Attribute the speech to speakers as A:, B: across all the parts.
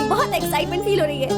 A: बहुत excitement feel हो रही है।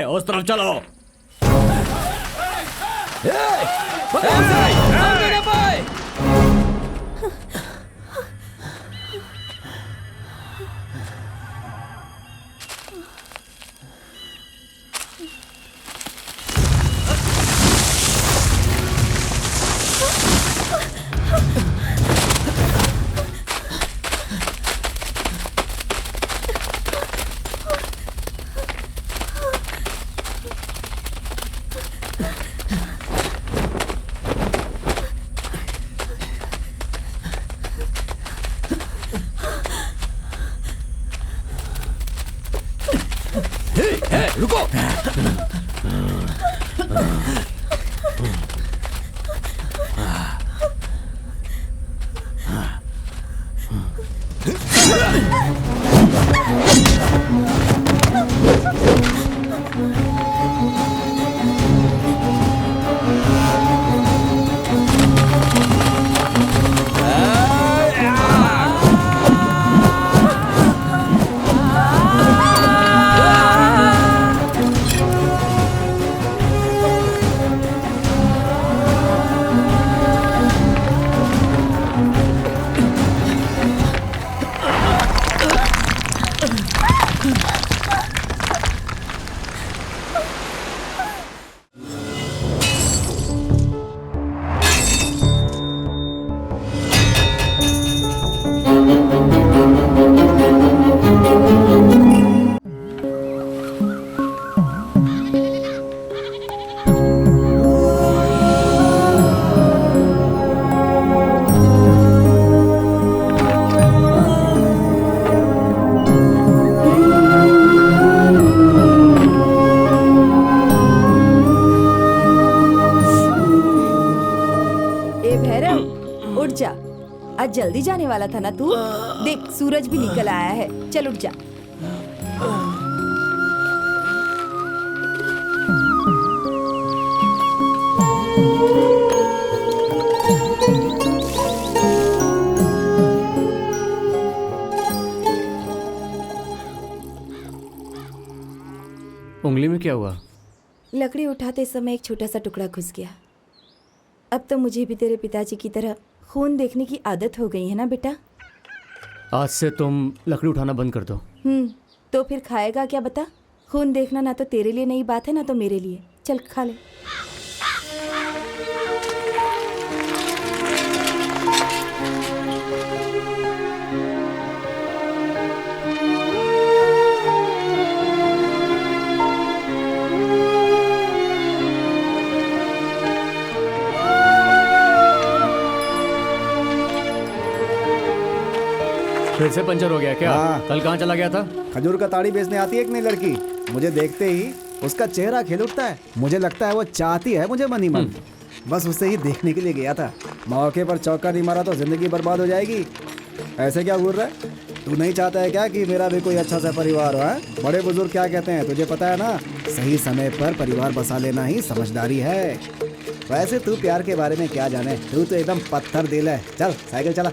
B: उस तरफ चलो। रुको।
A: आज जल्दी जाने वाला था ना तू। देख सूरज भी निकल आया है, चल उठ जा।
C: उंगली में क्या हुआ?
A: लकड़ी उठाते समय एक छोटा सा टुकड़ा घुस गया। अब तो मुझे भी तेरे पिताजी की तरह खून देखने की आदत हो गई है ना बेटा।
C: आज से तुम लकड़ी उठाना बंद कर दो।
A: तो फिर खाएगा क्या बता? खून देखना ना तो तेरे लिए नई बात है ना तो मेरे लिए। चल खा ले।
C: फिर से पंचर हो गया क्या?
D: हाँ।
C: कल कहाँ चला गया था?
D: खजूर का ताड़ी बेचने आती है एक नई लड़की, मुझे देखते ही उसका चेहरा खिल उठता है। मुझे लगता है वो चाहती है मुझे मन ही मन। बस उसे ही देखने के लिए गया था। मौके पर चौका नहीं मारा तो जिंदगी बर्बाद हो जाएगी। ऐसे क्या घूर रहा है? तू नहीं चाहता है क्या कि मेरा भी कोई अच्छा सा परिवार हो? है बड़े बुजुर्ग क्या कहते हैं तुझे पता है ना, सही समय पर परिवार बसा लेना ही समझदारी है। वैसे तू प्यार के बारे में क्या जाने, तू तो एकदम पत्थर दिल है। चल साइकिल चला।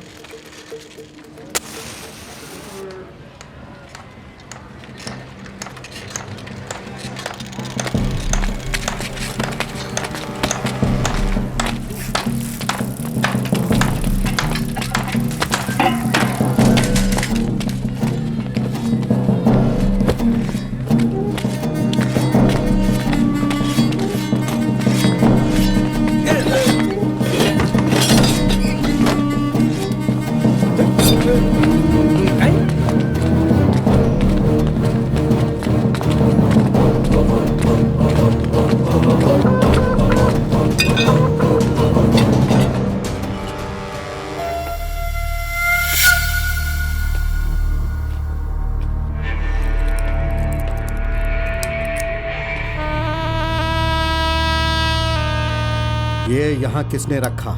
E: ये यहाँ किसने रखा?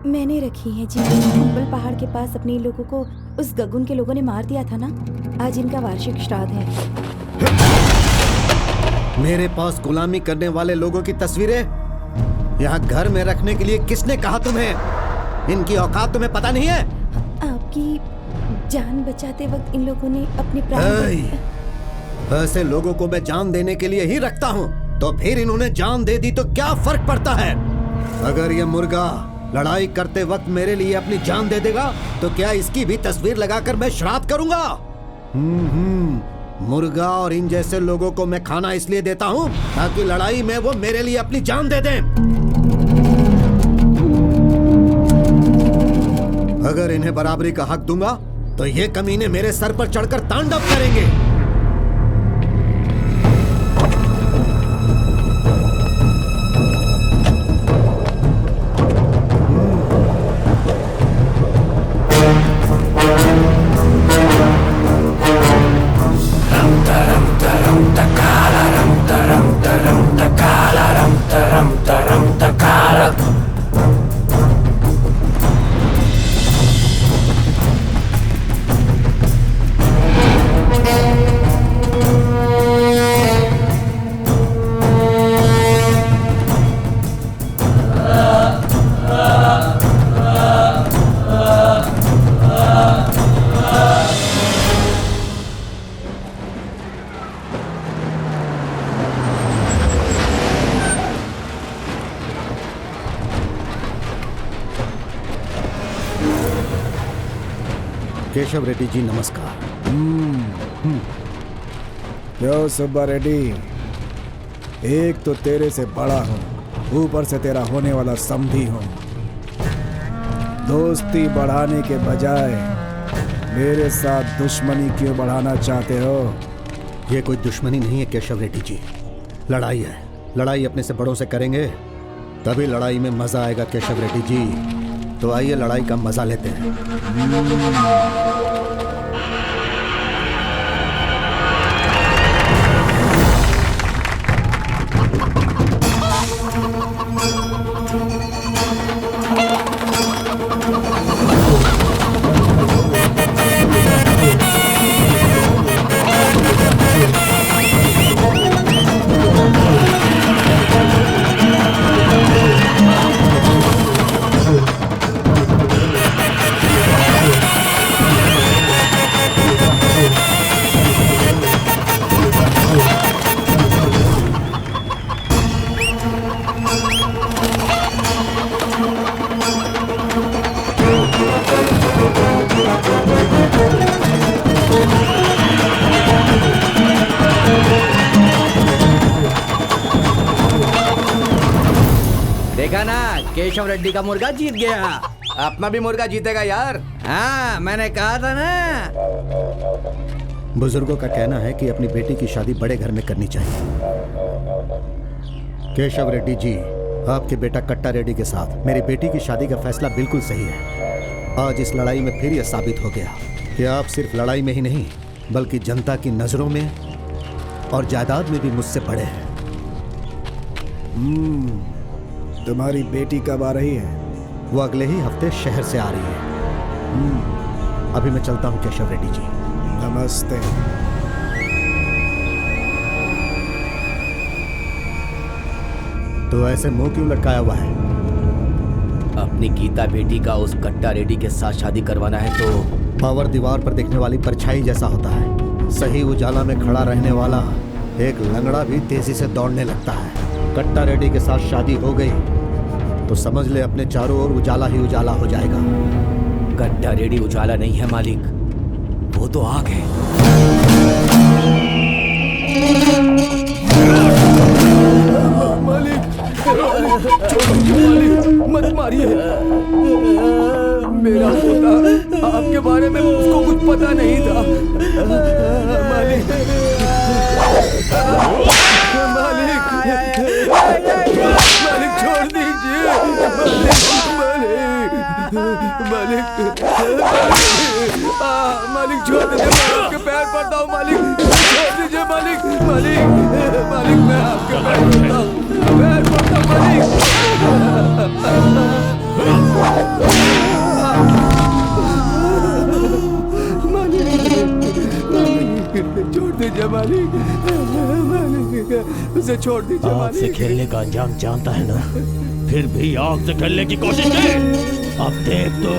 A: मैंने रखी है जी। कुंबल पहाड़ के पास अपने लोगों को उस गगुन के लोगों ने मार दिया था ना, आज इनका वार्षिक श्राद्ध है।
E: मेरे पास गुलामी करने वाले लोगों की तस्वीरें यहाँ घर में रखने के लिए किसने कहा तुम्हें? इनकी औकात तुम्हें पता नहीं है?
A: आपकी जान बचाते वक्त इन लोगों ने अपने प्राण
E: ऐसे लोगों को मैं जान देने के लिए ही रखता हूँ, तो फिर इन्होंने जान दे दी तो क्या फर्क पड़ता है? अगर ये मुर्गा लड़ाई करते वक्त मेरे लिए अपनी जान दे देगा तो क्या इसकी भी तस्वीर लगाकर मैं श्राद्ध करूंगा? मुर्गा और इन जैसे लोगों को मैं खाना इसलिए देता हूँ ताकि लड़ाई में वो मेरे लिए अपनी जान दे दें। अगर इन्हें बराबरी का हक दूंगा तो ये कमीने मेरे सर पर चढ़कर तांडव करेंगे। केशव रेड्डी जी नमस्कार।
D: यो सुब्बा रेड्डी, एक तो तेरे से बड़ा हूँ, ऊपर से तेरा होने वाला समधी हूँ। दोस्ती बढ़ाने के बजाय मेरे साथ दुश्मनी क्यों बढ़ाना चाहते हो?
E: ये कोई दुश्मनी नहीं है केशव रेड्डी जी, लड़ाई है। लड़ाई अपने से बड़ों से करेंगे तभी लड़ाई में मजा आएगा केशव रेड्डी जी। तो आइए लड़ाई का मजा लेते हैं।
B: देखा ना, केशव रेड्डी का मुर्गा जीत गया। अपना भी मुर्गा जीतेगा यार। हाँ, मैंने कहा था ना।
E: बुजुर्गों का कहना है कि अपनी बेटी की शादी बड़े घर में करनी चाहिए। केशव रेड्डी जी, आपके बेटा कट्टा रेड्डी के साथ मेरी बेटी की शादी का फैसला बिल्कुल सही है। आज इस लड़ाई में फिर यह साबित हो गया कि आप सिर्फ लड़ाई में ही नहीं बल्कि जनता की नजरों में और जायदाद में भी मुझसे बड़े हैं।
D: तुम्हारी बेटी कब आ रही है?
E: वो अगले ही हफ्ते शहर से आ रही है। अभी मैं चलता हूँ केशव रेड्डी जी।
D: नमस्ते।
E: तो ऐसे मुंह क्यों लटकाया हुआ है?
B: अपनी गीता बेटी का उस कट्टा रेड्डी के साथ शादी करवाना है तो
E: पावर दीवार पर देखने वाली परछाई जैसा होता है। सही उजाला में खड़ा रहने वाला एक लंगड़ा भी तेजी से दौड़ने लगता है। कट्टा रेड्डी के साथ शादी हो गई तो समझ ले अपने चारों ओर उजाला ही उजाला हो जाएगा।
B: कट्टा रेड्डी उजाला नहीं है मालिक, वो तो आग है। मालिक, मत मारिए। मेरा पोता आपके बारे में उसको कुछ पता नहीं था। मालिक, मालिक, मालिक छोड़ दीजिए। मालिक, मालिक छोड़ दीजिए। मैं आपके पैर पड़ता हूँ मालिक, छोड़ दीजिए मालिक। मालिक, मैं आपके पैर पड़ता हूँ, पैर पड़ता हूँ मालिक। छोड़ दीजिए मालिक, उसे छोड़ दीजिए
F: आग से
B: मालिक।
F: खेलने का अंजाम जानता है ना, फिर भी आग से खेलने की कोशिश की। अब देख तो।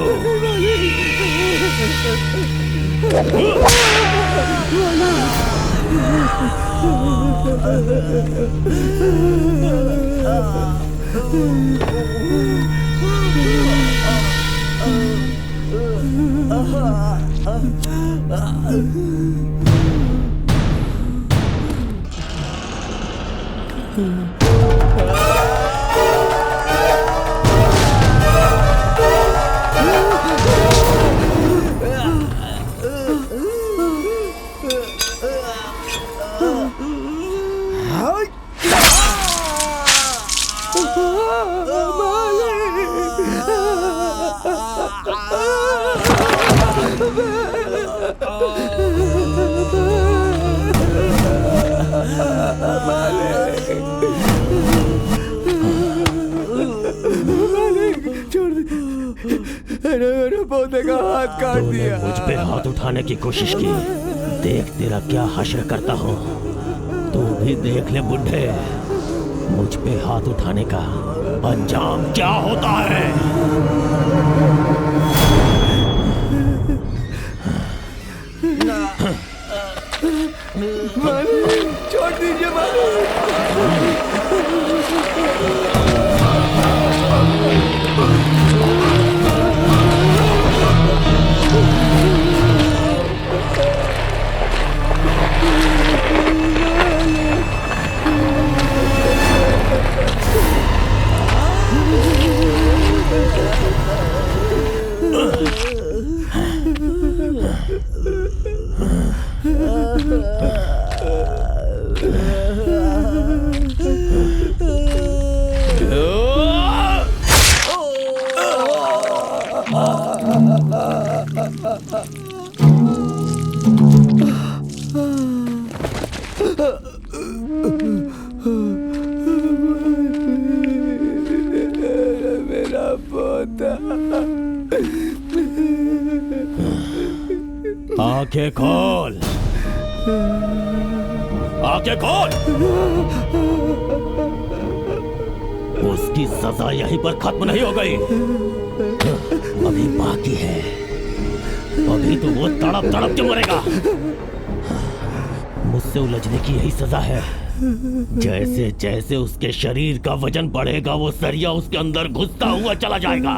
B: मेरे पोते का हाथ काट
F: तूने
B: दिया।
F: मुझ पे हाथ उठाने की कोशिश की, देख तेरा क्या हश्र करता हूँ। तू भी देख ले बुढ़े, मुझ पे हाथ उठाने का अंजाम क्या होता है।
B: मालिक, छोड़ दीजिए मालिक। मेरा पोता।
F: आंखें खोल, आंखें खोल। उसकी सजा यहीं पर खत्म नहीं हो गई, अभी बाकी है। अभी तो वो तड़प तड़प के मरेगा। मुझसे उलझने की यही सजा है। जैसे जैसे उसके शरीर का वजन बढ़ेगा, वो सरिया उसके अंदर घुसता हुआ चला जाएगा।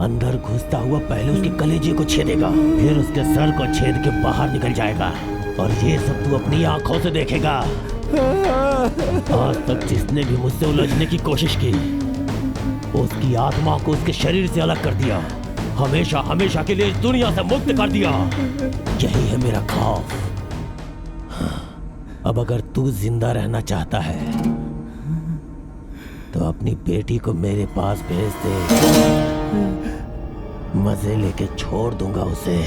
F: अंदर घुसता हुआ पहले उसके कलेजे को छेदेगा, फिर उसके सर को छेद के बाहर निकल जाएगा। और ये सब तू अपनी आंखों से देखेगा। आज तक जिसने भी मुझसे उलझने की कोशिश की, उसकी आत्मा को उसके शरीर से अलग कर दिया, हमेशा हमेशा के लिए इस दुनिया से मुक्त कर दिया। यही है मेरा खौफ। अब अगर तू जिंदा रहना चाहता है तो अपनी बेटी को मेरे पास भेज दे, मजे लेके छोड़ दूंगा उसे।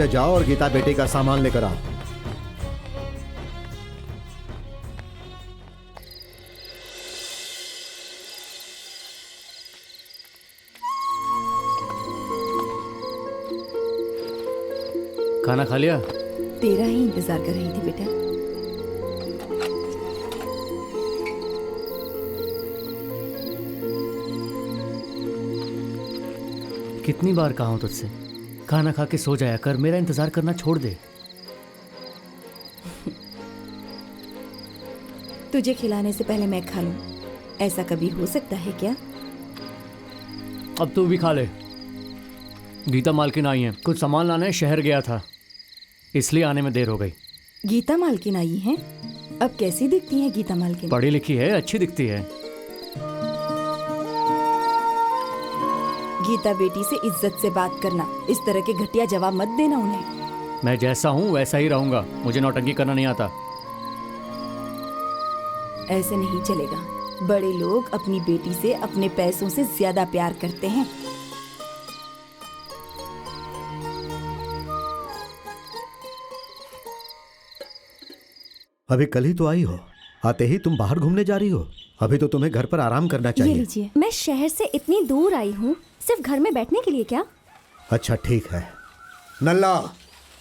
E: नीचे जाओ और गीता बेटी का सामान लेकर आओ।
C: खाना खा लिया?
A: तेरा ही इंतजार कर रही थी बेटा।
C: कितनी बार कहा हूं तुझसे, खाना खा के सो जाया कर, मेरा इंतजार करना छोड़ दे।
A: तुझे खिलाने से पहले मैं खा लूं, ऐसा कभी हो सकता है क्या?
C: अब तू भी खा ले। गीता मालकिन आई है, कुछ सामान लाने शहर गया था, इसलिए आने में देर हो गई।
A: गीता मालकिन आई है? अब कैसी दिखती है गीता मालकिन?
C: पढ़ी लिखी है, अच्छी दिखती है।
A: गीता बेटी से इज्जत से बात करना, इस तरह के घटिया जवाब मत देना उन्हें।
C: मैं जैसा हूँ वैसा ही रहूंगा, मुझे नौटंकी करना नहीं आता।
A: ऐसे नहीं चलेगा। बड़े लोग अपनी बेटी से अपने पैसों से ज्यादा प्यार करते हैं।
E: अभी कल ही तो आई हो, आते ही तुम बाहर घूमने जा रही हो। अभी तो तुम्हें घर पर आराम करना
A: ये
E: चाहिए।
A: लीजिए।
G: मैं शहर से इतनी दूर आई हूँ सिर्फ घर में बैठने के लिए क्या?
E: अच्छा ठीक है। नल्ला,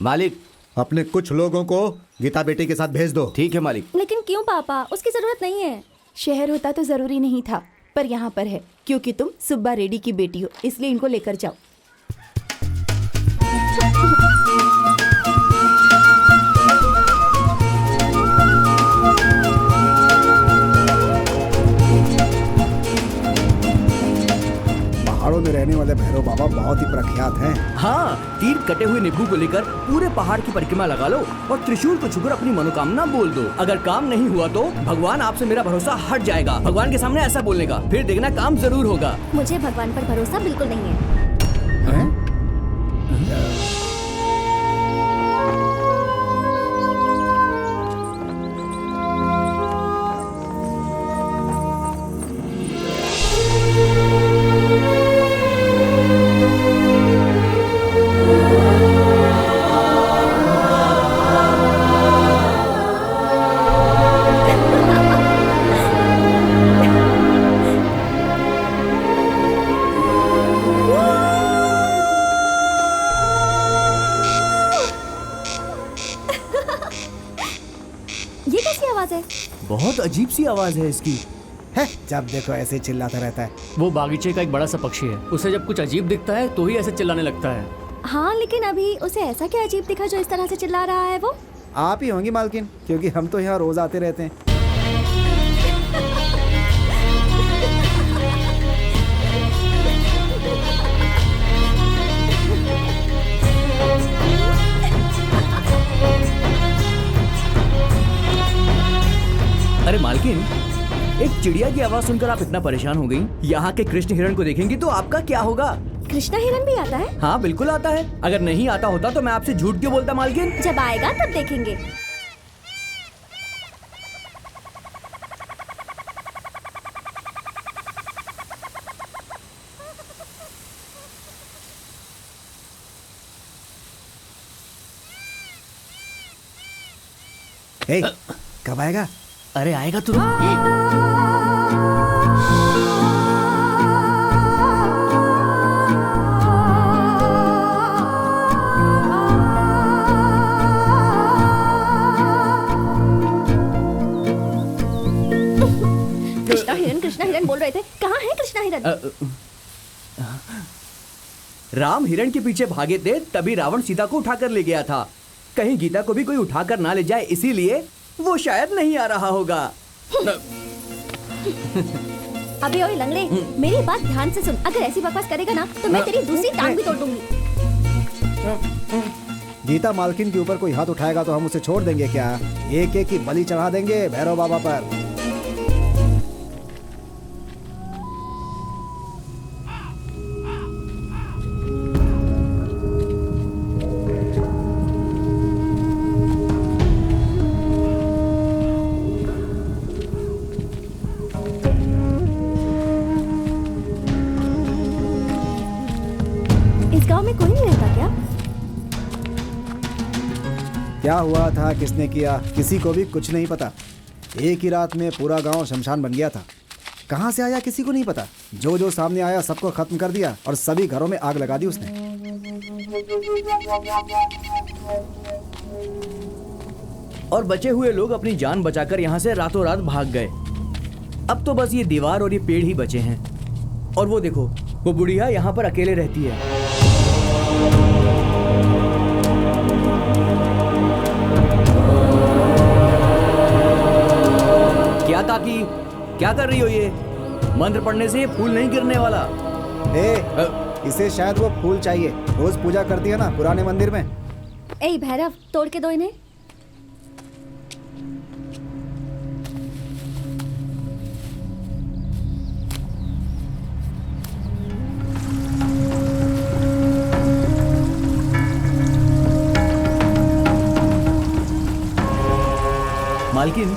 B: मालिक।
E: अपने कुछ लोगों को गीता बेटी के साथ भेज दो।
B: ठीक है मालिक।
G: लेकिन क्यों पापा, उसकी जरूरत नहीं है।
A: शहर होता तो जरूरी नहीं था, पर यहाँ पर है क्योंकि तुम सुब्बा रेड्डी की बेटी हो, इसलिए इनको लेकर जाओ।
D: पहाड़ों में रहने वाले भैरव बाबा बहुत ही प्रख्यात हैं।
B: हाँ, 3 कटे हुए नींबू को लेकर पूरे पहाड़ की परिक्रमा लगा लो और त्रिशूल को छूकर अपनी मनोकामना बोल दो। अगर काम नहीं हुआ तो भगवान आपसे मेरा भरोसा हट जाएगा। भगवान के सामने ऐसा बोलने का, फिर देखना काम जरूर होगा।
G: मुझे भगवान पर भरोसा बिल्कुल नहीं है। ये कैसी आवाज है?
B: बहुत अजीब सी आवाज है इसकी।
D: है, जब देखो ऐसे ही चिल्लाता रहता है।
C: वो बागीचे का एक बड़ा सा पक्षी है, उसे जब कुछ अजीब दिखता है तो ही ऐसे चिल्लाने लगता है।
G: हाँ, लेकिन अभी उसे ऐसा क्या अजीब दिखा जो इस तरह से चिल्ला रहा है वो?
D: आप ही होंगी मालकिन, क्योंकि हम तो यहाँ रोज आते रहते हैं।
B: अरे मालकिन, एक चिड़िया की आवाज सुनकर आप इतना परेशान हो गई। यहाँ के कृष्ण हिरण को देखेंगी तो आपका क्या होगा?
G: कृष्णा हिरन भी आता है?
B: हाँ बिल्कुल आता है। अगर नहीं आता होता तो मैं आपसे झूठ क्यों बोलता मालकिन?
G: जब आएगा तब देखेंगे।
D: हे, कब आएगा?
C: अरे आएगा तू।
G: कृष्णा हिरन बोल रहे थे, कहाँ है कृष्णा हिरन?
B: राम हिरण के पीछे भागे थे, तभी रावण सीता को उठाकर ले गया था। कहीं गीता को भी कोई उठाकर ना ले जाए, इसीलिए वो शायद नहीं आ रहा होगा।
G: अबे ओए लंगड़े, मेरी बात ध्यान से सुन। अगर ऐसी बकवास करेगा ना तो मैं तेरी दूसरी टांग भी तोड़ दूंगी।
D: गीता मालकिन के ऊपर कोई हाथ उठाएगा तो हम उसे छोड़ देंगे क्या? एक एक की बलि चढ़ा देंगे भैरव बाबा पर।
G: इस गांव में कोई नहीं रहता क्या?
D: क्या हुआ था, किसने किया, किसी को भी कुछ नहीं पता। एक ही रात में पूरा गांव शमशान बन गया था। कहाँ से आया किसी को नहीं पता। जो जो सामने आया सबको खत्म कर दिया और सभी घरों में आग लगा दी उसने।
B: और बचे हुए लोग अपनी जान बचाकर यहाँ से रातों रात भाग गए। अब तो बस ये दीवार और ये पेड़ ही बचे हैं। और वो देखो, वो बुढ़िया यहाँ पर अकेले रहती है। क्या काकी, क्या कर रही हो ये? मंत्र पढ़ने से ये फूल नहीं गिरने वाला।
D: इसे शायद वो फूल चाहिए। रोज पूजा करती है ना पुराने मंदिर में।
G: ए भैरव, तोड़ के दो इन्हें।
B: मालकिन,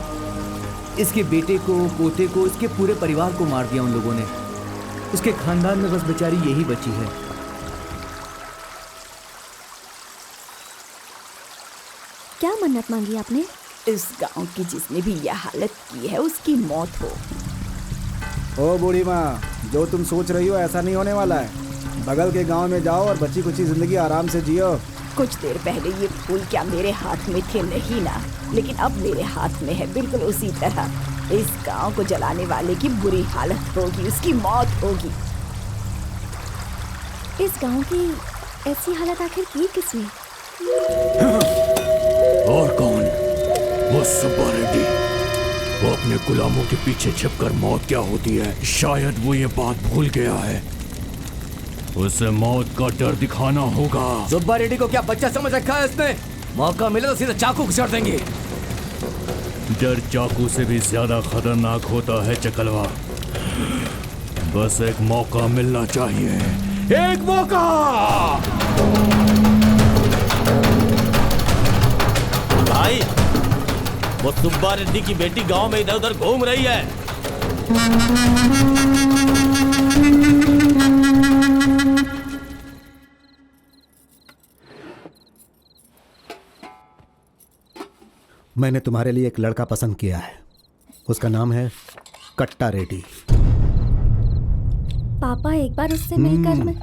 B: इसके बेटे को, पोते को, इसके पूरे परिवार को मार दिया उन लोगों ने। उसके खानदान में बस बेचारी यही बची है।
G: क्या मन्नत मांगी आपने?
A: इस गांव की जिसने भी यह हालत की है उसकी मौत हो।
D: ओ बूढ़ी माँ, जो तुम सोच रही हो ऐसा नहीं होने वाला है। बगल के गांव में जाओ और बची कुची जिंदगी आराम से जियो।
A: कुछ देर पहले ये फूल क्या मेरे हाथ में थे? नहीं ना, लेकिन अब मेरे हाथ में है। बिल्कुल उसी तरह इस गांव को जलाने वाले की बुरी हालत होगी, उसकी मौत होगी।
G: इस गांव की ऐसी हालत आखिर की किसने?
F: और कौन? वो सुब्बा रेड्डी। वो अपने गुलामों के पीछे छिपकर मौत क्या होती है, शायद वो ये बात भूल गया है। उसे मौत का डर दिखाना होगा।
B: सुब्बा रेड्डी को क्या बच्चा समझ रखा है इसने? मौका मिले तो सीधा चाकू घुसा देंगे।
F: डर चाकू से भी ज्यादा खतरनाक होता है चकलवा। बस एक मौका मिलना चाहिए, एक मौका।
H: भाई, वो सुब्बा रेड्डी की बेटी गांव में इधर उधर घूम रही है।
E: मैंने तुम्हारे लिए एक लड़का पसंद किया है। उसका नाम है कट्टा रेड्डी।
G: पापा, एक बार उससे मिलकर मैं...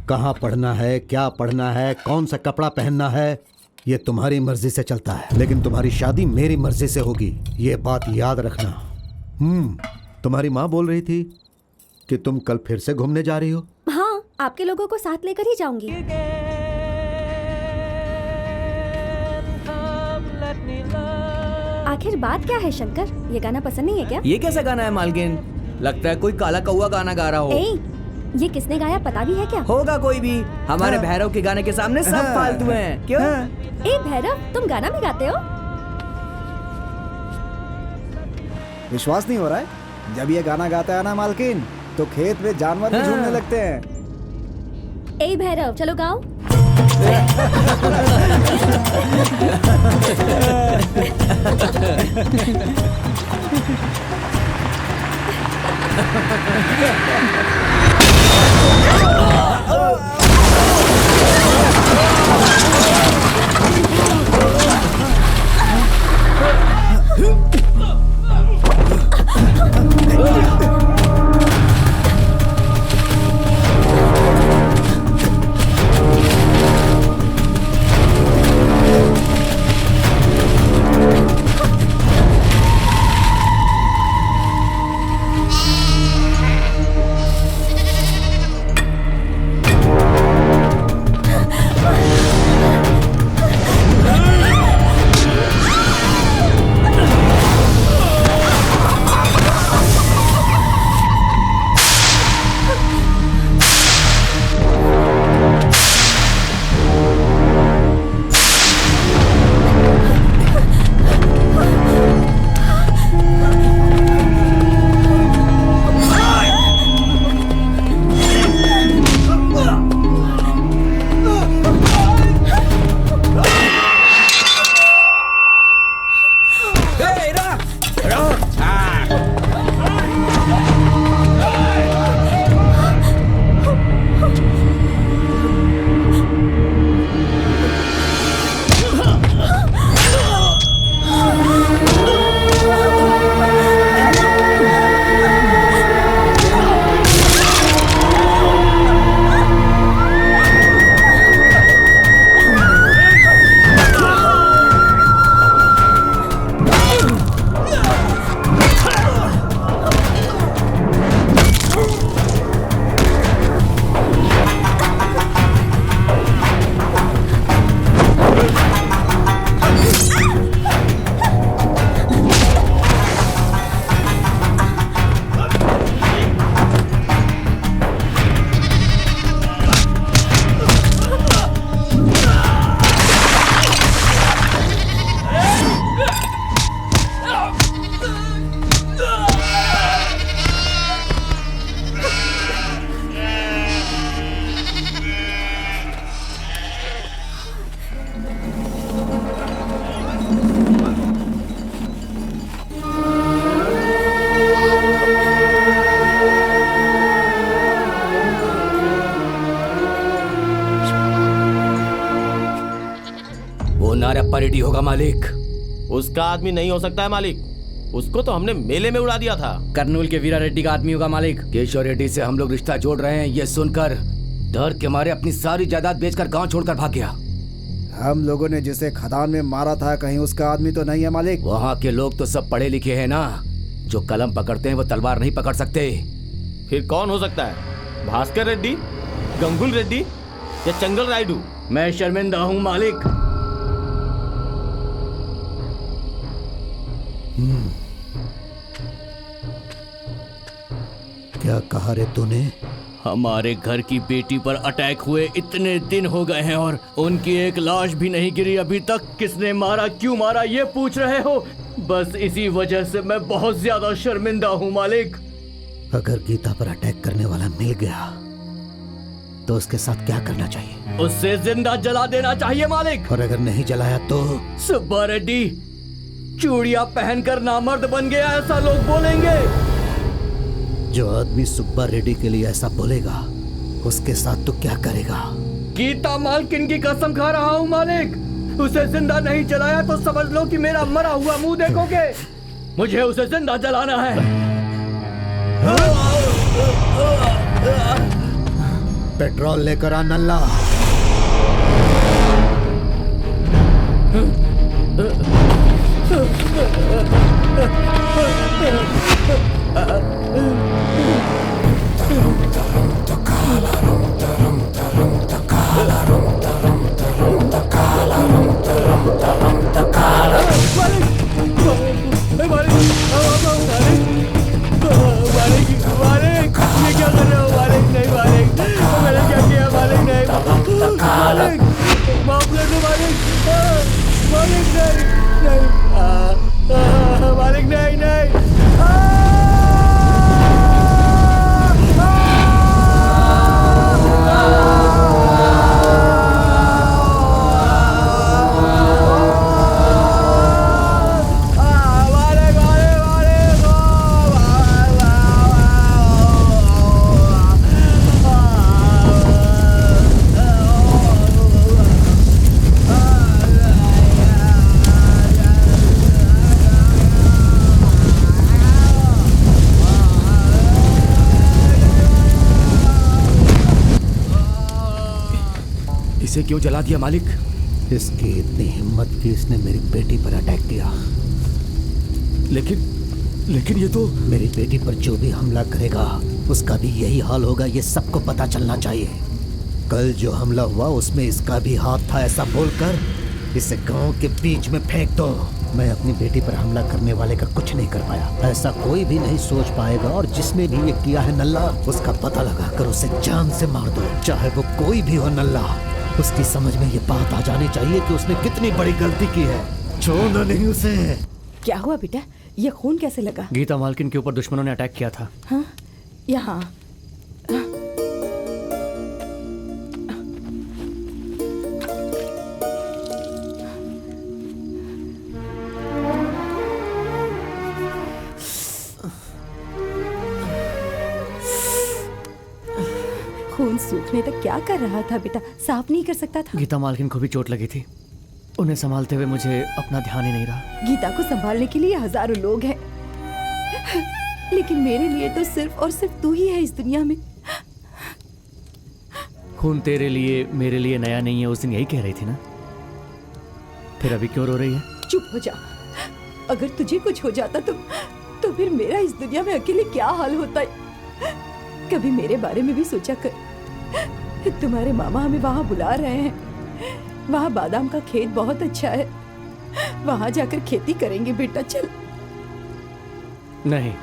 E: कहाँ पढ़ना है, क्या पढ़ना है, कौन सा कपड़ा पहनना है, ये तुम्हारी मर्जी से चलता है, लेकिन तुम्हारी शादी मेरी मर्जी से होगी। ये बात याद रखना। तुम्हारी माँ बोल रही थी कि तुम कल फिर से घूमने जा रही हो।
G: हाँ, आपके लोगों को साथ लेकर ही जाऊंगी। आखिर बात क्या है शंकर? ये गाना पसंद नहीं है क्या?
B: ये कैसा गाना है मालकिन? लगता है कोई काला कौआ गाना गा रहा हो।
G: ये किसने गाया पता भी है क्या?
B: होगा कोई भी। हमारे भैरव के गाने के सामने सब फालतू हैं। क्यों?
G: ए भैरव, तुम गाना भी गाते हो?
D: विश्वास नहीं हो रहा है? जब ये गाना गाता है ना मालकिन, तो खेत में जानवर भी झूमने लगते हैं।
G: ए भैरव, चलो गाओ।
B: सुब्बा रेड्डी होगा मालिक।
H: उसका आदमी नहीं हो सकता है मालिक, उसको तो हमने मेले में उड़ा दिया था।
B: कर्नूल के वीरा रेड्डी का आदमी होगा मालिक। केशव रेड्डी से हम लोग रिश्ता जोड़ रहे हैं, ये सुनकर डर के मारे अपनी सारी जायदाद बेचकर गांव छोड़कर भाग गया।
D: हम लोगों ने जिसे खदान में मारा था, कहीं उसका आदमी तो नहीं है मालिक?
B: वहाँ के लोग तो सब पढ़े लिखे हैं ना, जो कलम पकड़ते हैं वो तलवार नहीं पकड़ सकते।
H: फिर कौन हो सकता है? भास्कर रेड्डी, गंगुल रेड्डी या चंगल रायडू?
B: मैं शर्मिंदा हूँ मालिक।
E: क्या कहा रे तूने?
C: हमारे घर की बेटी पर अटैक हुए इतने दिन हो गए हैं और उनकी एक लाश भी नहीं गिरी अभी तक। किसने मारा, क्यों मारा, ये पूछ रहे हो? बस इसी वजह से मैं बहुत ज्यादा शर्मिंदा हूँ मालिक।
E: अगर गीता पर अटैक करने वाला मिल गया तो उसके साथ क्या करना चाहिए?
C: उससे जिंदा जला देना चाहिए मालिक।
E: और अगर नहीं जलाया तो?
C: सुब्बा रेड्डी चूड़ियां पहनकर नामर्द बन गया, ऐसा लोग बोलेंगे।
E: जो आदमी सुब्बा रेड्डी के लिए ऐसा बोलेगा उसके साथ तो क्या करेगा?
C: गीता मालकिन की कसम खा रहा हूँ मालिक, उसे जिंदा नहीं जलाया तो समझ लो कि मेरा मरा हुआ मुंह देखोगे। मुझे उसे जिंदा जलाना है।
E: पेट्रोल लेकर आ नल्ला।
B: इसे क्यों जला दिया मालिक?
E: इसकी इतनी हिम्मत कि इसने मेरी बेटी पर अटैक किया।
B: लेकिन ये तो
E: मेरी बेटी पर जो भी हमला करेगा उसका भी यही हाल होगा, ये सबको पता चलना चाहिए। कल जो हमला हुआ उसमें इसका भी हाथ था, ऐसा बोलकर इसे गांव के बीच में फेंक दो। मैं अपनी बेटी पर हमला करने वाले का कुछ नहीं कर पाया, ऐसा कोई भी नहीं सोच पाएगा। और जिसने भी ये किया है नल्ला, उसका पता लगाकर उसे जान से मार दो, चाहे वो कोई भी हो। नल्ला, उसकी समझ में ये बात आ जानी चाहिए कि उसने कितनी बड़ी गलती की है। छोड़ना नहीं उसे।
A: क्या हुआ बेटा, ये खून कैसे लगा?
C: गीता मालकिन के ऊपर दुश्मनों ने अटैक किया था।
A: हाँ, यहाँ खून सूखने तक क्या कर रहा था बेटा? साफ नहीं कर सकता था?
C: गीता मालकिन को भी चोट लगी थी, उन्हें संभालते हुए मुझे अपना ध्यान ही नहीं रहा।
A: गीता को संभालने के लिए हजारों लोग हैं, लेकिन मेरे लिए तो सिर्फ और सिर्फ तू ही है इस दुनिया में।
C: खून तेरे लिए मेरे लिए नया नहीं है, उस दिन यही कह रही थी ना? फिर अभी क्यों रो रही है?
A: चुप हो जा। अगर तुझे कुछ हो जाता तो फिर मेरा इस दुनिया में अकेले क्या हाल होता है? कभी मेरे बारे में भी सोचा कर। तुम्हारे मामा हमें वहाँ बुला रहे हैं, वहाँ बादाम का खेत बहुत अच्छा है, वहाँ जाकर खेती करेंगे बेटा, चल।
C: नहीं,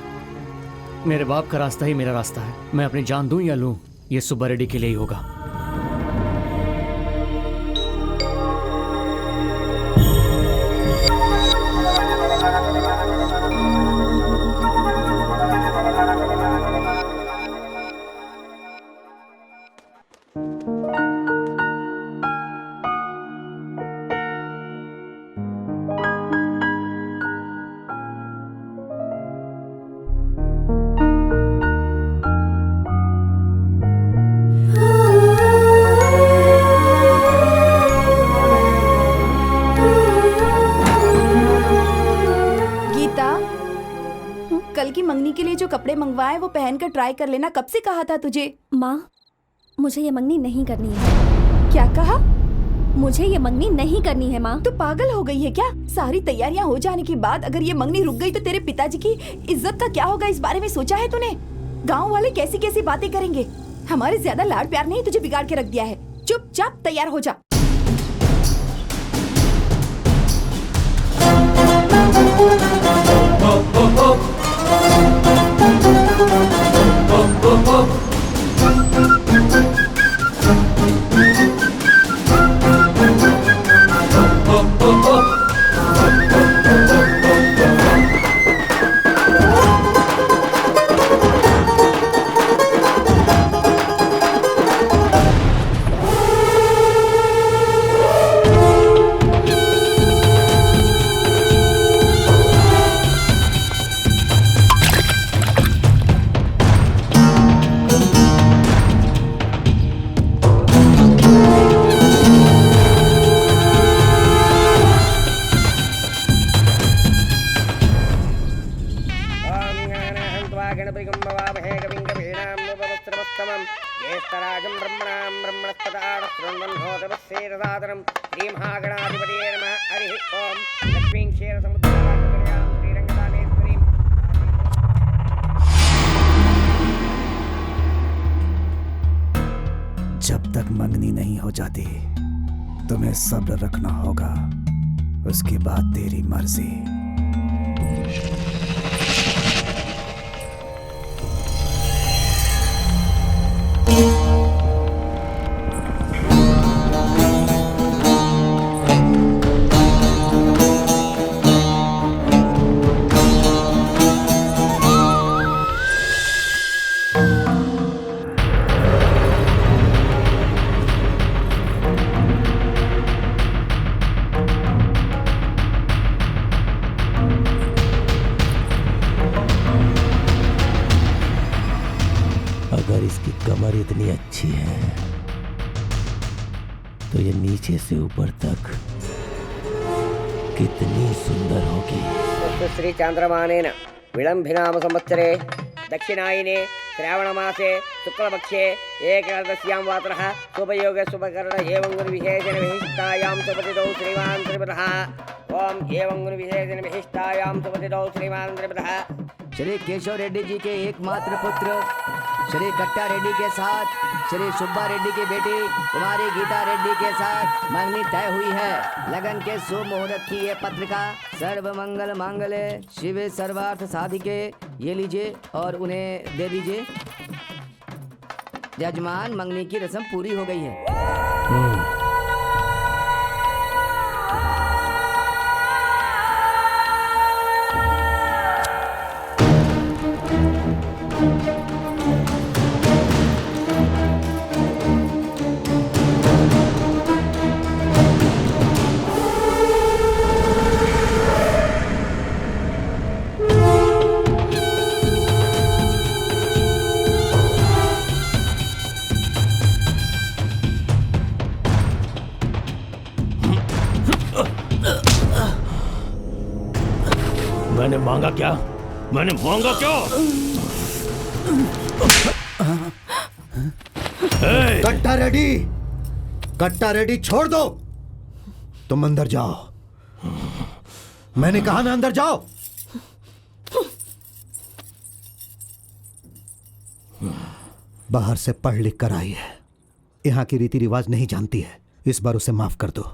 C: मेरे बाप का रास्ता ही मेरा रास्ता है। मैं अपनी जान दूं या लूं, ये सुब्बा रेड्डी के लिए ही होगा।
I: Oh
A: कल की मंगनी के लिए जो कपड़े मंगवाए वो पहनकर ट्राई कर लेना। कब से कहा था तुझे?
G: माँ, मुझे ये मंगनी नहीं करनी है।
A: क्या कहा?
G: मुझे ये मंगनी नहीं करनी है माँ।
A: तू पागल हो गई है क्या? सारी तैयारियां हो जाने के बाद अगर ये मंगनी रुक गई तो तेरे पिताजी की इज्जत का क्या होगा? इस बारे में सोचा है तूने? गाँव वाले कैसी कैसी बातें करेंगे। हमारे ज्यादा लाड प्यार ने ही तुझे बिगाड़ के रख दिया है। चुपचाप तैयार हो जा।
D: जब तक मंगनी नहीं हो जाती तुम्हें सब्र रखना होगा, उसके बाद तेरी मर्जी।
F: अगर इसकी कमर इतनी अच्छी है तो ये नीचे से ऊपर तक कितनी सुंदर होगी।
I: श्री चांद्रमानेन विलंबिनाम संवत्सरे दक्षिणायने श्रावणमासे शुक्लपक्षे एकदश्यां वातरः शुभयोगे शुभकरण एवं गुणविशेषेण विशिष्टायां सुपतितौ श्रीमान् त्रिपुरः। ओम एवं गुणविशेषेण विशिष्टायां सुपतितौ श्रीमान् त्रिपुरः।
B: श्री केशव रेड्डी जी के एकमात्र पुत्र श्री कट्टा रेड्डी के साथ श्री सुब्बा रेड्डी की बेटी कुमारी गीता रेड्डी के साथ मंगनी तय हुई है। लगन के शुभ मुहूर्त की ये पत्रिका सर्व मंगल मांगल्ये शिवे सर्वार्थ साधिके, ये लीजिए और उन्हें दे दीजिए। जजमान, मंगनी की रस्म पूरी हो गई है।
F: मैंने मांगा क्या? मैंने मांगा क्या?
E: कट्टा रेडी, कट्टा रेडी छोड़ दो। तुम अंदर जाओ। मैंने कहा ना अंदर जाओ। बाहर से पढ़ लिख कर आई है, यहाँ की रीति रिवाज नहीं जानती है। इस बार उसे माफ कर दो।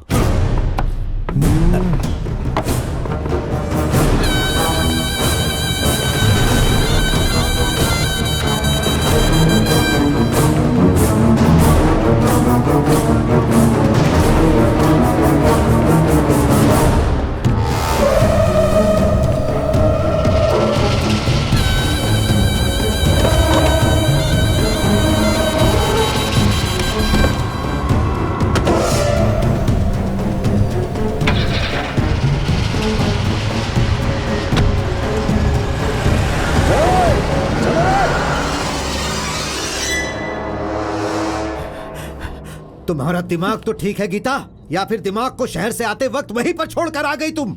E: तुम्हारा दिमाग तो ठीक है गीता, या फिर दिमाग को शहर से आते वक्त वहीं पर छोड़कर आ गई तुम?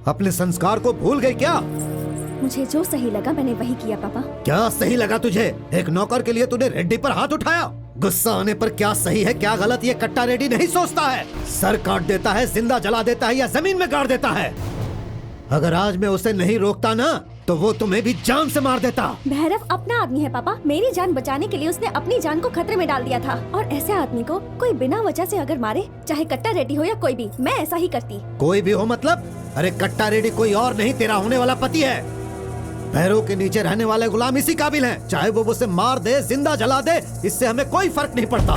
E: अपने संस्कार को भूल गई क्या?
G: मुझे जो सही लगा मैंने वही किया पापा।
E: क्या सही लगा तुझे? एक नौकर के लिए तूने रेड्डी पर हाथ उठाया। गुस्सा आने पर क्या सही है क्या गलत ये कट्टा रेड्डी नहीं सोचता है। सर काट देता है, जिंदा जला देता है या जमीन में गाड़ देता है। अगर आज मैं उसे नहीं रोकता ना तो वो तुम्हें भी जान से मार देता।
G: भैरव अपना आदमी है पापा, मेरी जान बचाने के लिए उसने अपनी जान को खतरे में डाल दिया था। और ऐसे आदमी को कोई बिना वजह से अगर मारे, चाहे कट्टा रेड्डी हो या कोई भी, मैं ऐसा ही करती।
E: कोई भी हो मतलब? अरे कट्टा रेड्डी कोई और नहीं, तेरा होने वाला पति है। पैरों के नीचे रहने वाले गुलाम इसी काबिल हैं। चाहे वो उसे मार दे, जिंदा जला दे, इससे हमें कोई फर्क नहीं पड़ता।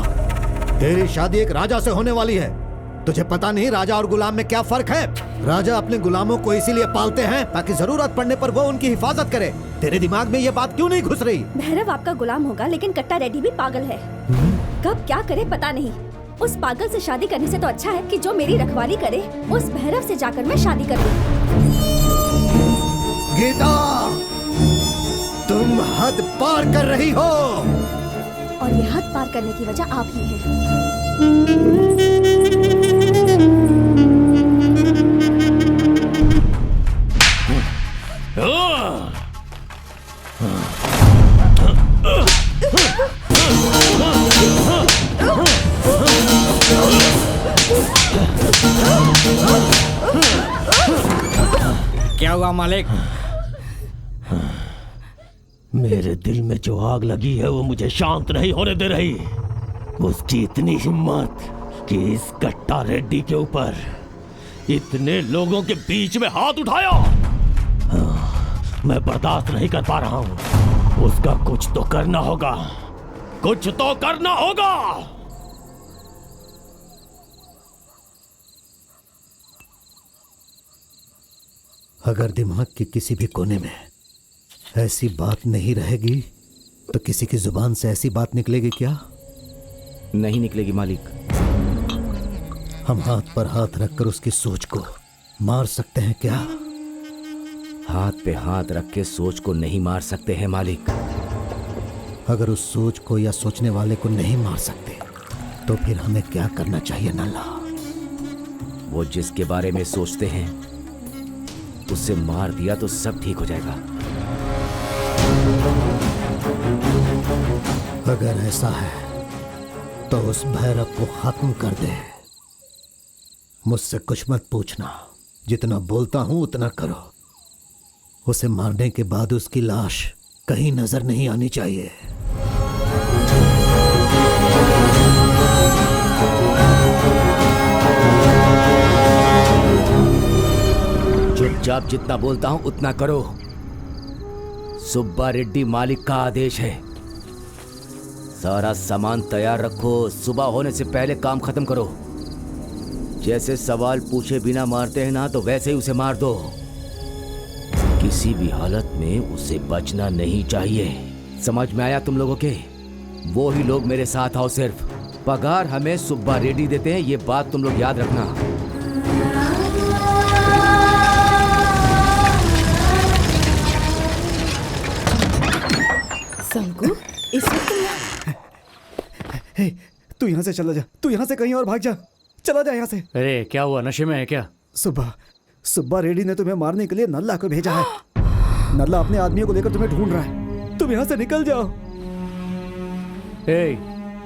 E: तेरी शादी एक राजा से होने वाली है। तुझे पता नहीं राजा और गुलाम में क्या फर्क है? राजा अपने गुलामों को इसीलिए पालते हैं ताकि जरूरत पड़ने पर वो उनकी हिफाजत करे। तेरे दिमाग में ये बात क्यों नहीं घुस रही?
G: भैरव आपका गुलाम होगा लेकिन कट्टा रेड्डी भी पागल है। कब क्या करे पता नहीं। उस पागल से शादी करने से तो अच्छा है कि जो मेरी रखवाली करे उस भैरव से जाकर मैं शादी कर लूं।
E: गीता, तुम हद पार कर रही हो।
G: और ये हद पार करने की वजह आप ही हैं।
B: क्या हुआ मालिक?
F: मेरे दिल में जो आग लगी है वो मुझे शांत नहीं होने दे रही। उसकी इतनी हिम्मत कि इस कट्टा रेड्डी के ऊपर इतने लोगों के बीच में हाथ उठाया। मैं बर्दाश्त नहीं कर पा रहा हूं। उसका कुछ तो करना होगा, कुछ तो करना होगा।
E: अगर दिमाग के किसी भी कोने में ऐसी बात नहीं रहेगी तो किसी की जुबान से ऐसी बात निकलेगी क्या?
B: नहीं निकलेगी मालिक।
E: हम हाथ पर हाथ रखकर उसकी सोच को मार सकते हैं क्या?
B: हाथ पे हाथ रख के सोच को नहीं मार सकते हैं मालिक।
E: अगर उस सोच को या सोचने वाले को नहीं मार सकते तो फिर हमें क्या करना चाहिए नल्ला?
B: वो जिसके बारे में सोचते हैं उसे मार दिया तो सब ठीक हो जाएगा।
E: अगर ऐसा है तो उस भैरव को खत्म कर दे। मुझसे कुछ मत पूछना, जितना बोलता हूं उतना करो। उसे मारने के बाद उसकी लाश कहीं नजर नहीं आनी चाहिए।
B: चुपचाप जितना बोलता हूं उतना करो। सुब्बा रेड्डी मालिक का आदेश है। सारा सामान तैयार रखो, सुबह होने से पहले काम खत्म करो। जैसे सवाल पूछे बिना मारते हैं ना, तो वैसे ही उसे मार दो। किसी भी हालत में उसे बचना नहीं चाहिए। समझ में आया तुम लोगों के? वो ही लोग मेरे साथ आओ। सिर्फ पगार हमें सुब्बा रेड्डी देते हैं, ये बात तुम लोग याद रखना।
A: संकु, इस वक्त
D: हे, तू यहाँ से चला जा। तू यहाँ से कहीं और भाग जा। चला जा यहाँ से।
C: अरे क्या हुआ, नशे में है क्या?
D: सुब्बा रेड्डी ने तुम्हें मारने के लिए नल्ला को भेजा है। नल्ला अपने आदमियों को लेकर तुम्हें ढूंढ रहा है। तुम यहाँ से निकल जाओ।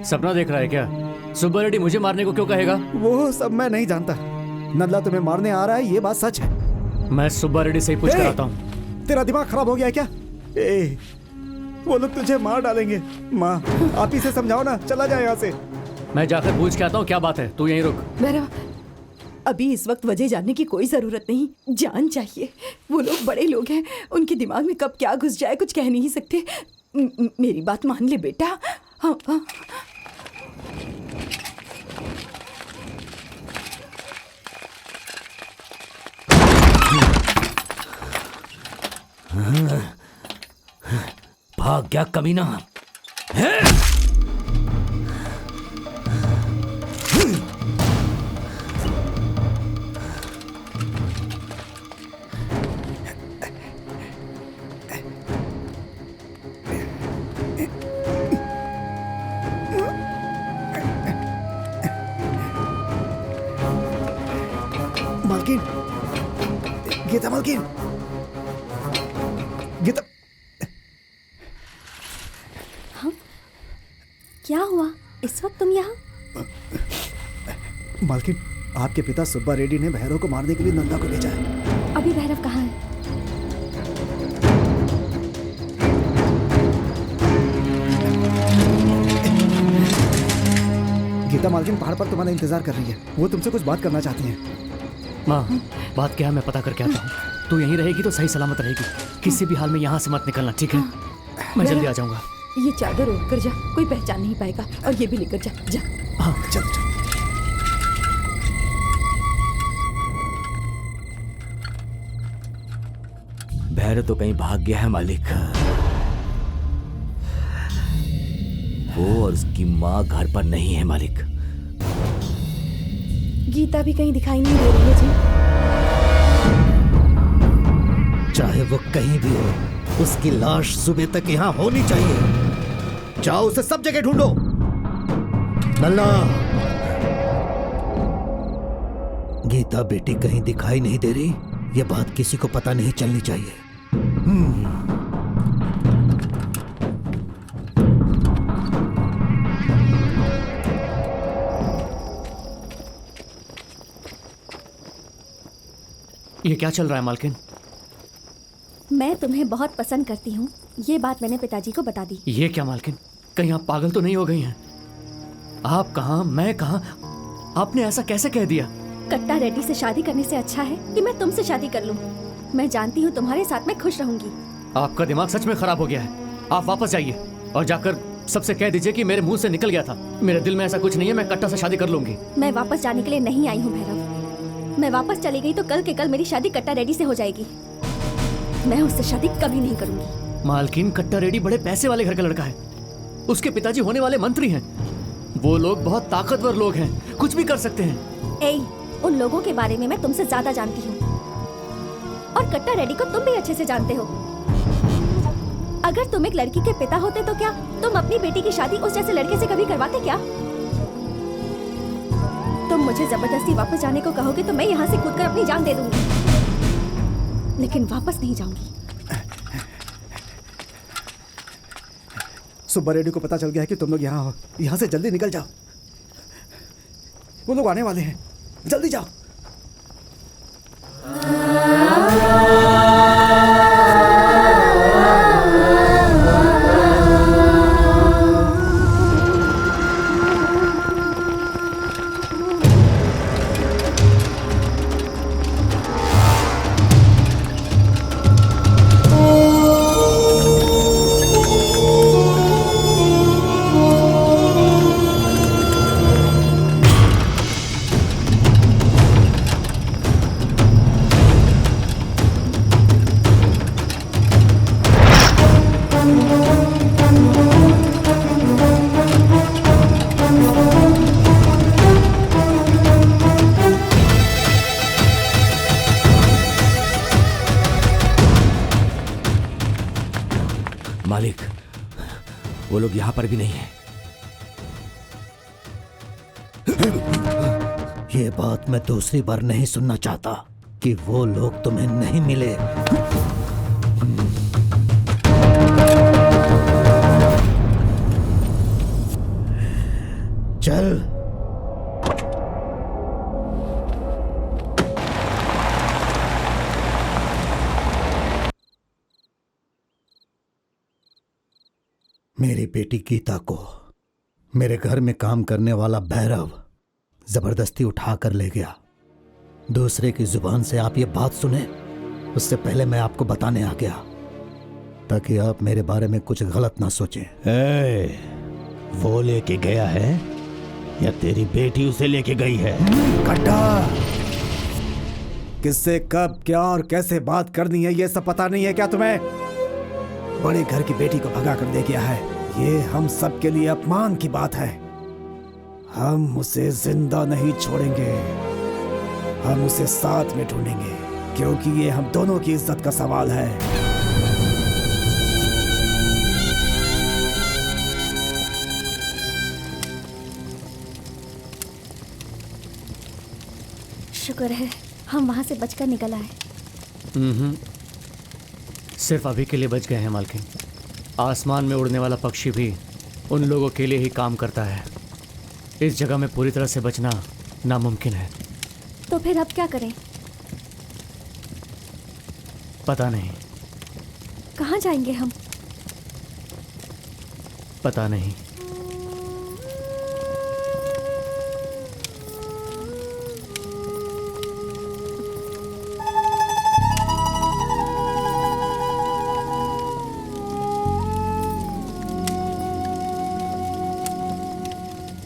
C: सपना देख रहा है क्या? सुब्बा रेड्डी मुझे मारने को क्यों कहेगा?
D: वो सब मैं नहीं जानता। नल्ला तुम्हें मारने आ रहा है, ये बात सच है।
C: मैं सुब्बा रेड्डी से ही पूछ कर आता हूँ।
D: तेरा दिमाग खराब हो गया है क्या? वो लोग तुझे मार डालेंगे। माँ, आप ही से समझाओ ना। चला जाए यहाँ से।
C: मैं जाकर पूछ के आता हूँ क्या बात है। तू यहीं रुक।
A: भैरव, अभी इस वक्त वजह जानने की कोई जरूरत नहीं। जान चाहिए। वो लोग बड़े लोग हैं, उनके दिमाग में कब क्या घुस जाए कुछ कह नहीं सकते। मेरी बात मान ले बेटा। हाँ हाँ।
B: भाग गया कमीना।
D: मालकिन, गीता मालकिन। गीता,
G: क्या हुआ इस वक्त तुम यहाँ?
D: मालकिन, आपके पिता सुब्बा रेड्डी ने भैरव को मारने के लिए नंदा को भेजा है।
G: अभी भैरव कहाँ है?
D: गीता मालकिन पहाड़ पर तुम्हारा इंतजार कर रही है। वो तुमसे कुछ बात करना चाहती हैं।
C: माँ, बात क्या है मैं पता करके आता हूँ। तू यहीं रहेगी तो सही सलामत रहेगी। किसी भी हाल में यहाँ से मत निकलना, ठीक है? मैं जल्दी आ जाऊँगा।
A: ये चादर ओढ़ कर जा, कोई पहचान नहीं पाएगा। और ये भी लेकर जा, जा।
C: हाँ
D: चलो चलो।
B: भैरव तो कहीं भाग गया है मालिक। वो और उसकी माँ घर पर नहीं है मालिक।
A: गीता भी कहीं दिखाई नहीं दे रही है जी।
E: चाहे वो कहीं भी हो, उसकी लाश सुबह तक यहाँ होनी चाहिए। जाओ उसे सब जगह ढूंढो। नल्ला, गीता बेटी कहीं दिखाई नहीं दे रही, ये बात किसी को पता नहीं चलनी चाहिए।
C: ये क्या चल रहा है मालकिन?
G: मैं तुम्हें बहुत पसंद करती हूँ, ये बात मैंने पिताजी को बता दी।
C: ये क्या मालकिन, कहीं आप पागल तो नहीं हो गई हैं? आप कहाँ, मैं कहाँ? आपने ऐसा कैसे कह दिया?
G: कट्टा रेड्डी से शादी करने से अच्छा है कि मैं तुमसे शादी कर लूँ। मैं जानती हूँ तुम्हारे साथ मैं खुश रहूंगी।
C: आपका दिमाग सच में खराब हो गया है। आप वापस जाइए और जाकर सबसे कह दीजिए कि मेरे मुंह से निकल गया था। मेरे दिल में ऐसा कुछ नहीं है, मैं कट्टा से शादी कर लूंगी।
G: मैं वापस जाने के लिए नहीं आई हूँ भैरव। मैं वापस चली गई तो कल के कल मेरी शादी कट्टा रेड्डी से हो जाएगी। मैं उससे शादी कभी नहीं करूंगी।
C: मालकिन, कट्टा रेड्डी बड़े पैसे वाले घर का लड़का है। उसके पिताजी होने वाले मंत्री हैं। वो लोग बहुत ताकतवर लोग हैं, कुछ भी कर सकते हैं।
G: ए, उन लोगों के बारे में मैं तुमसे ज्यादा जानती हूँ, और कट्टा रेड्डी को तुम भी अच्छे से जानते हो। अगर तुम एक लड़की के पिता होते तो क्या तुम अपनी बेटी की शादी उस जैसे लड़के से कभी करवाते क्या? तुम मुझे जबरदस्ती वापस जाने को कहोगे तो मैं यहाँ से कूदकर अपनी जान दे दूंगी, लेकिन वापस नहीं जाऊंगी।
D: सुब्बा रेड्डी को पता चल गया है कि तुम लोग यहाँ हो। यहाँ से जल्दी निकल जाओ, वो लोग आने वाले हैं। जल्दी जाओ।
B: मालिक, वो लोग यहाँ पर भी नहीं है।
E: ये बात मैं दूसरी बार नहीं सुनना चाहता कि वो लोग तुम्हें नहीं मिले। चल। मेरी बेटी गीता को मेरे घर में काम करने वाला भैरव जबरदस्ती उठा कर ले गया। दूसरे की जुबान से आप ये बात सुने उससे पहले मैं आपको बताने आ गया, ताकि आप मेरे बारे में कुछ गलत ना सोचें।
F: वो लेके गया है या तेरी बेटी उसे लेके गई है?
D: कट्टा, किससे कब क्या और कैसे बात करनी है ये सब पता नहीं है क्या तुम्हें? बड़े घर की बेटी को भगा कर दे गया है। ये हम सब के लिए अपमान की बात है। हम उसे जिंदा नहीं छोड़ेंगे, हम उसे साथ में ढूंढेंगे, क्योंकि ये हम दोनों की इज्जत का सवाल है।
G: शुक्र है हम वहां से बचकर निकल आए।
C: सिर्फ अभी के लिए बच गए हैं मालकिन। आसमान में उड़ने वाला पक्षी भी उन लोगों के लिए ही काम करता है। इस जगह में पूरी तरह से बचना नामुमकिन है।
G: तो फिर अब क्या करें?
C: पता नहीं,
G: कहाँ जाएंगे हम?
C: पता नहीं।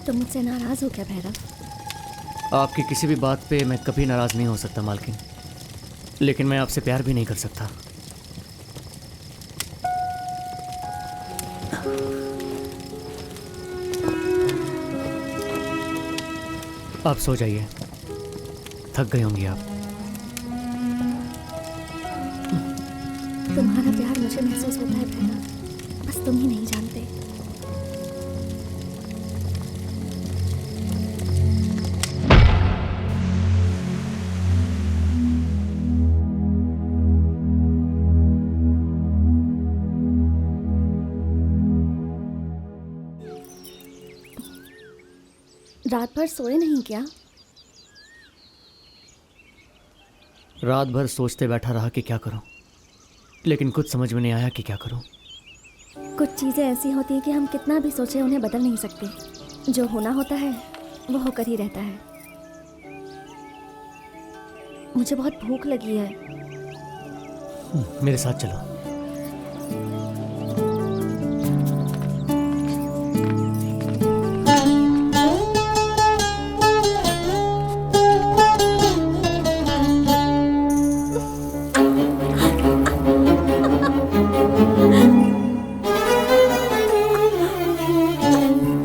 G: तुम मुझसे नाराज हो क्या भैरव?
C: आपकी किसी भी बात पे मैं कभी नाराज नहीं हो सकता मालकिन, लेकिन मैं आपसे प्यार भी नहीं कर सकता। आप सो जाइए, थक गई होंगी आप।
G: तुम्हारा प्यार मुझे महसूस होता है भैरव, बस तुम ही नहीं जानते। रात भर सोए नहीं क्या?
C: रात भर सोचते बैठा रहा कि क्या करूं, लेकिन कुछ समझ में नहीं आया कि क्या करूं।
G: कुछ चीज़ें ऐसी होती हैं कि हम कितना भी सोचें उन्हें बदल नहीं सकते। जो होना होता है वो होकर ही रहता है। मुझे बहुत भूख लगी है।
C: मेरे साथ चलो।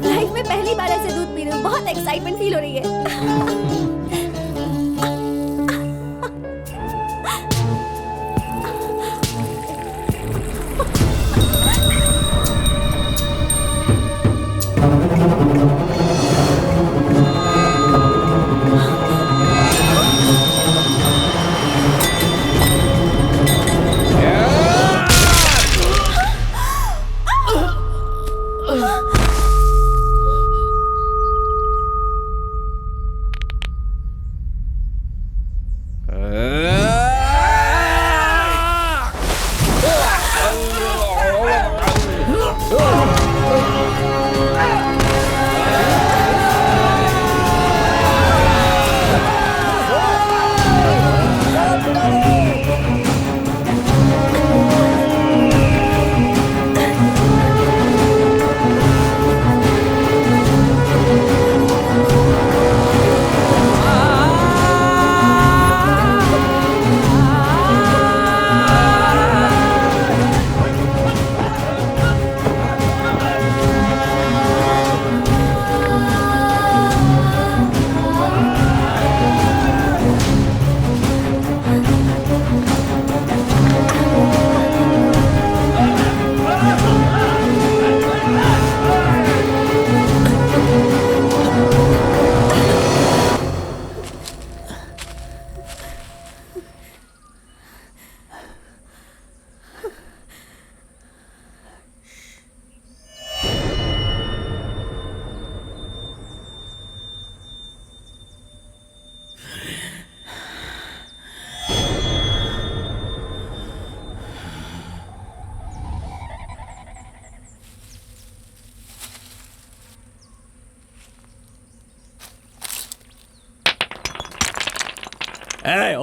G: लाइफ में पहली बार ऐसे दूध पी रही हूँ, बहुत एक्साइटमेंट फील हो रही है।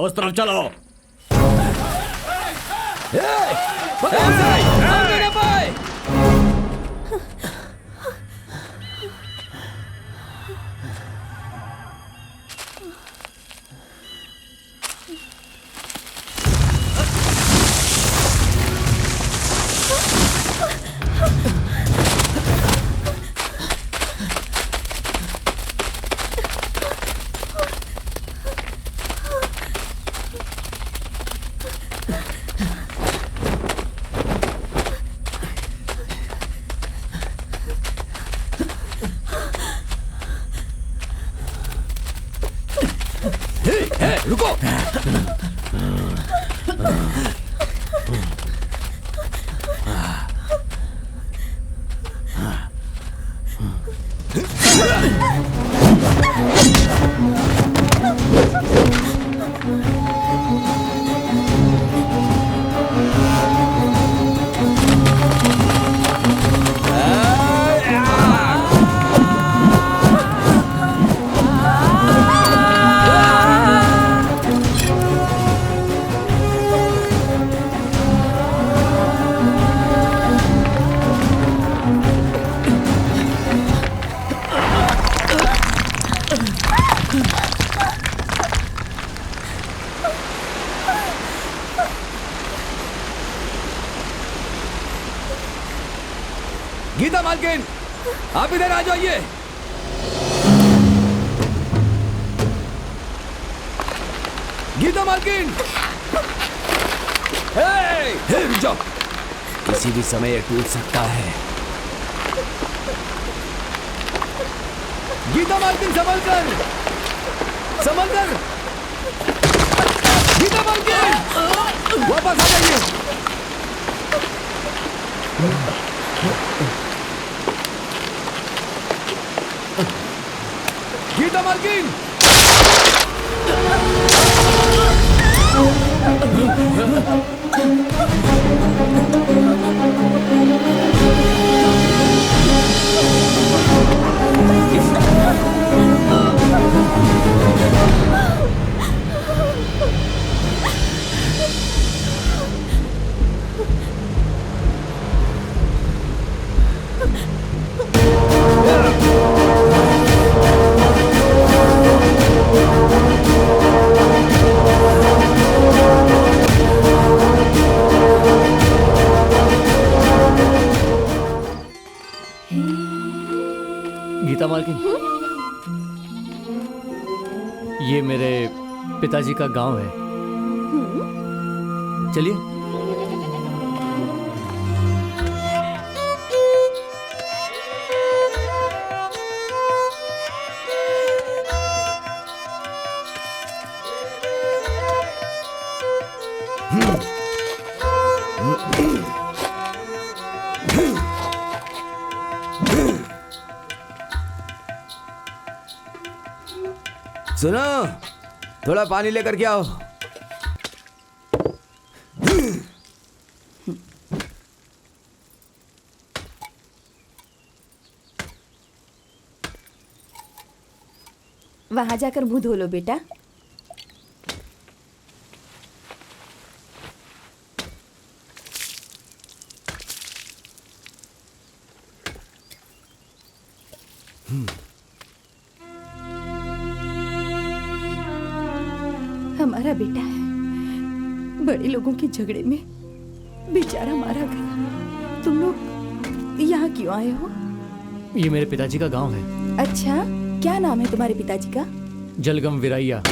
H: उस तरफ चलो।
B: गीता मालकिन, आप इधर आ जाइए। गीता मालकिन, हे, रुक जाओ, किसी भी समय ये टूट सकता है। गीता मालकिन, संभल कर, संभल कर। गीता मालकिन, वापस आ जाइए। गीता मालकिन,
C: गीता मालकिन, ये मेरे पिताजी का गांव है। चलिए।
B: सुनो, थोड़ा पानी लेकर के आओ।
A: वहां जाकर मुंह धो लो बेटा। हमारा बेटा है, बड़े लोगों के झगड़े में बेचारा मारा गया। तुम लोग यहाँ क्यों आए हो?
C: ये मेरे पिताजी का गांव है।
A: अच्छा, क्या नाम है तुम्हारे पिताजी का?
C: जलगम विराइया।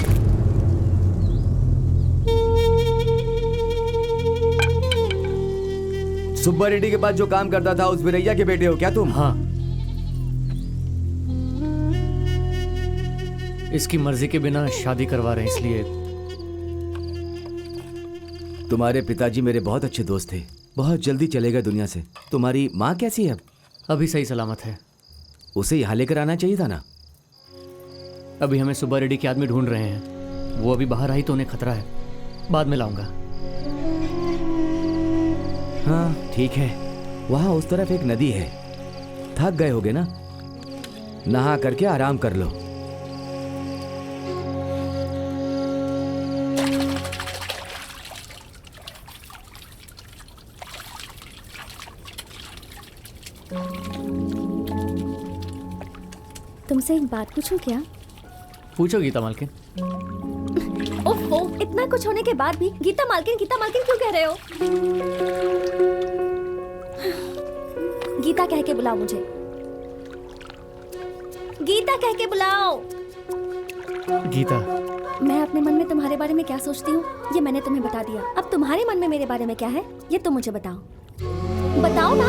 B: सुब्बा रेड्डी के पास जो काम करता था उस विरैया के बेटे हो क्या तुम?
C: हाँ। इसकी मर्जी के बिना शादी करवा रहे हैं, इसलिए।
B: तुम्हारे पिताजी मेरे बहुत अच्छे दोस्त थे, बहुत जल्दी चले गए दुनिया से। तुम्हारी माँ कैसी है अब?
C: अभी सही सलामत है।
B: उसे यहाँ लेकर आना चाहिए था ना।
C: अभी हमें सुब्बा रेड्डी के आदमी ढूंढ रहे हैं। वो अभी बाहर आई तो उन्हें खतरा है। बाद में लाऊंगा।
B: हाँ ठीक है। वहाँ उस तरफ एक नदी है। थक गए होगे ना, नहा करके आराम कर लो।
G: तुमसे एक बात पूछूं क्या?
C: पूछो गीता मालकिन।
G: ओफो, इतना कुछ होने के बाद भी गीता मालकिन क्यों कह रहे हो? गीता कह के बुलाओ मुझे। गीता कह के बुलाओ।
C: गीता,
G: मैं अपने मन में तुम्हारे बारे में क्या सोचती हूँ ये मैंने तुम्हें बता दिया। अब तुम्हारे मन में मेरे बारे में क्या है ये तुम मुझे बताओ। बताओ ना।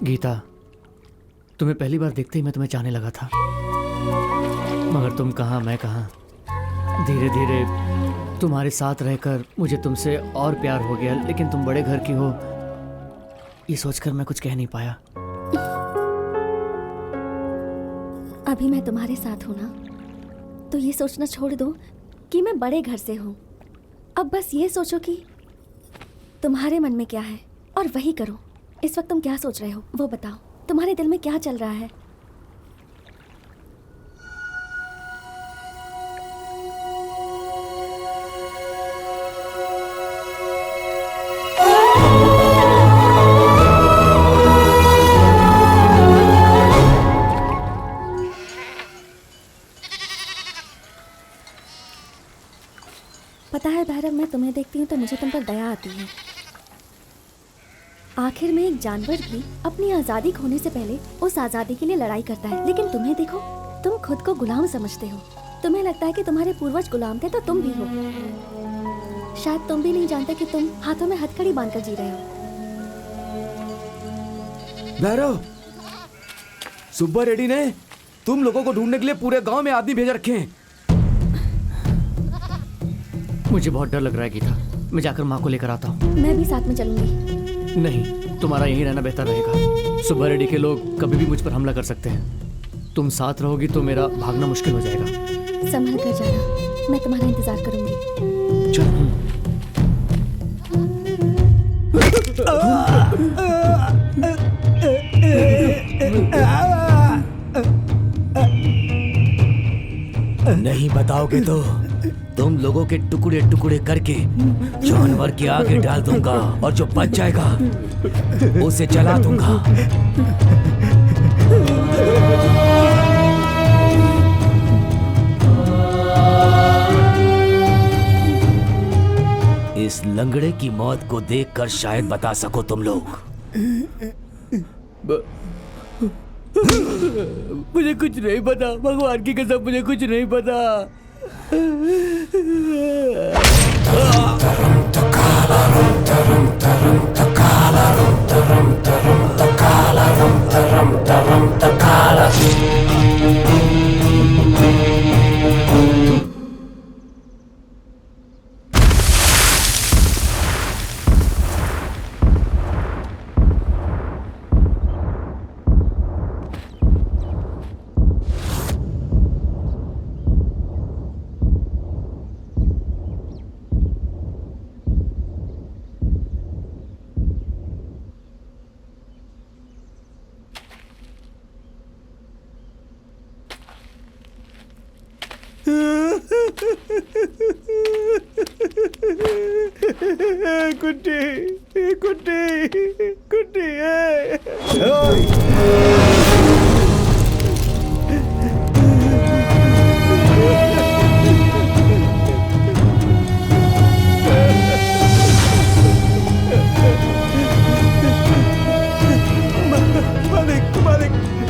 C: गीता, तुम्हें पहली बार देखते ही मैं तुम्हें चाहने लगा था, मगर तुम कहाँ मैं कहाँ। धीरे धीरे तुम्हारे साथ रहकर मुझे तुमसे और प्यार हो गया। लेकिन तुम बड़े घर की हो ये सोचकर मैं कुछ कह नहीं पाया।
G: अभी मैं तुम्हारे साथ हूं ना, तो ये सोचना छोड़ दो कि मैं बड़े घर से हूं। अब बस ये सोचो कि तुम्हारे मन में क्या है और वही करो। इस वक्त तुम क्या सोच रहे हो वो बताओ। तुम्हारे दिल में क्या चल रहा है? पता है भैरव, मैं तुम्हें देखती हूँ तो मुझे तुम पर दया आती है। आखिर में एक जानवर भी अपनी आज़ादी खोने से पहले उस आज़ादी के लिए लड़ाई करता है, लेकिन तुम्हें देखो, तुम खुद को गुलाम समझते हो। तुम्हें लगता है कि तुम्हारे पूर्वज गुलाम थे तो तुम भी हो। शायद तुम भी नहीं जानते कि तुम हाथों में हथकड़ी बांधकर जी रहे हो।
B: भैरव, सुब्बा रेड्डी ने तुम लोगों को ढूंढने के लिए पूरे गांव में आदमी भेज रखे हैं।
C: मुझे बहुत डर लग रहा है गीता, मैं जाकर माँ को लेकर आता हूँ।
G: मैं भी साथ में चलूंगी।
C: नहीं, तुम्हारा यहीं रहना बेहतर रहेगा। सुब्बा रेड्डी के लोग कभी भी मुझ पर हमला कर सकते हैं। तुम साथ रहोगी तो मेरा भागना मुश्किल हो जाएगा।
G: संभल कर जाना, मैं तुम्हारा इंतजार करूंगी।
C: चल।
F: नहीं बताओगे तो तुम लोगों के टुकड़े टुकड़े करके जानवर के आगे डाल दूंगा और जो बच जाएगा उसे जला दूंगा। इस लंगड़े की मौत को देखकर शायद बता सको तुम लोग।
C: मुझे कुछ नहीं पता, भगवान की कसम मुझे कुछ नहीं पता। कुट्टी कुट्टी कुट्टी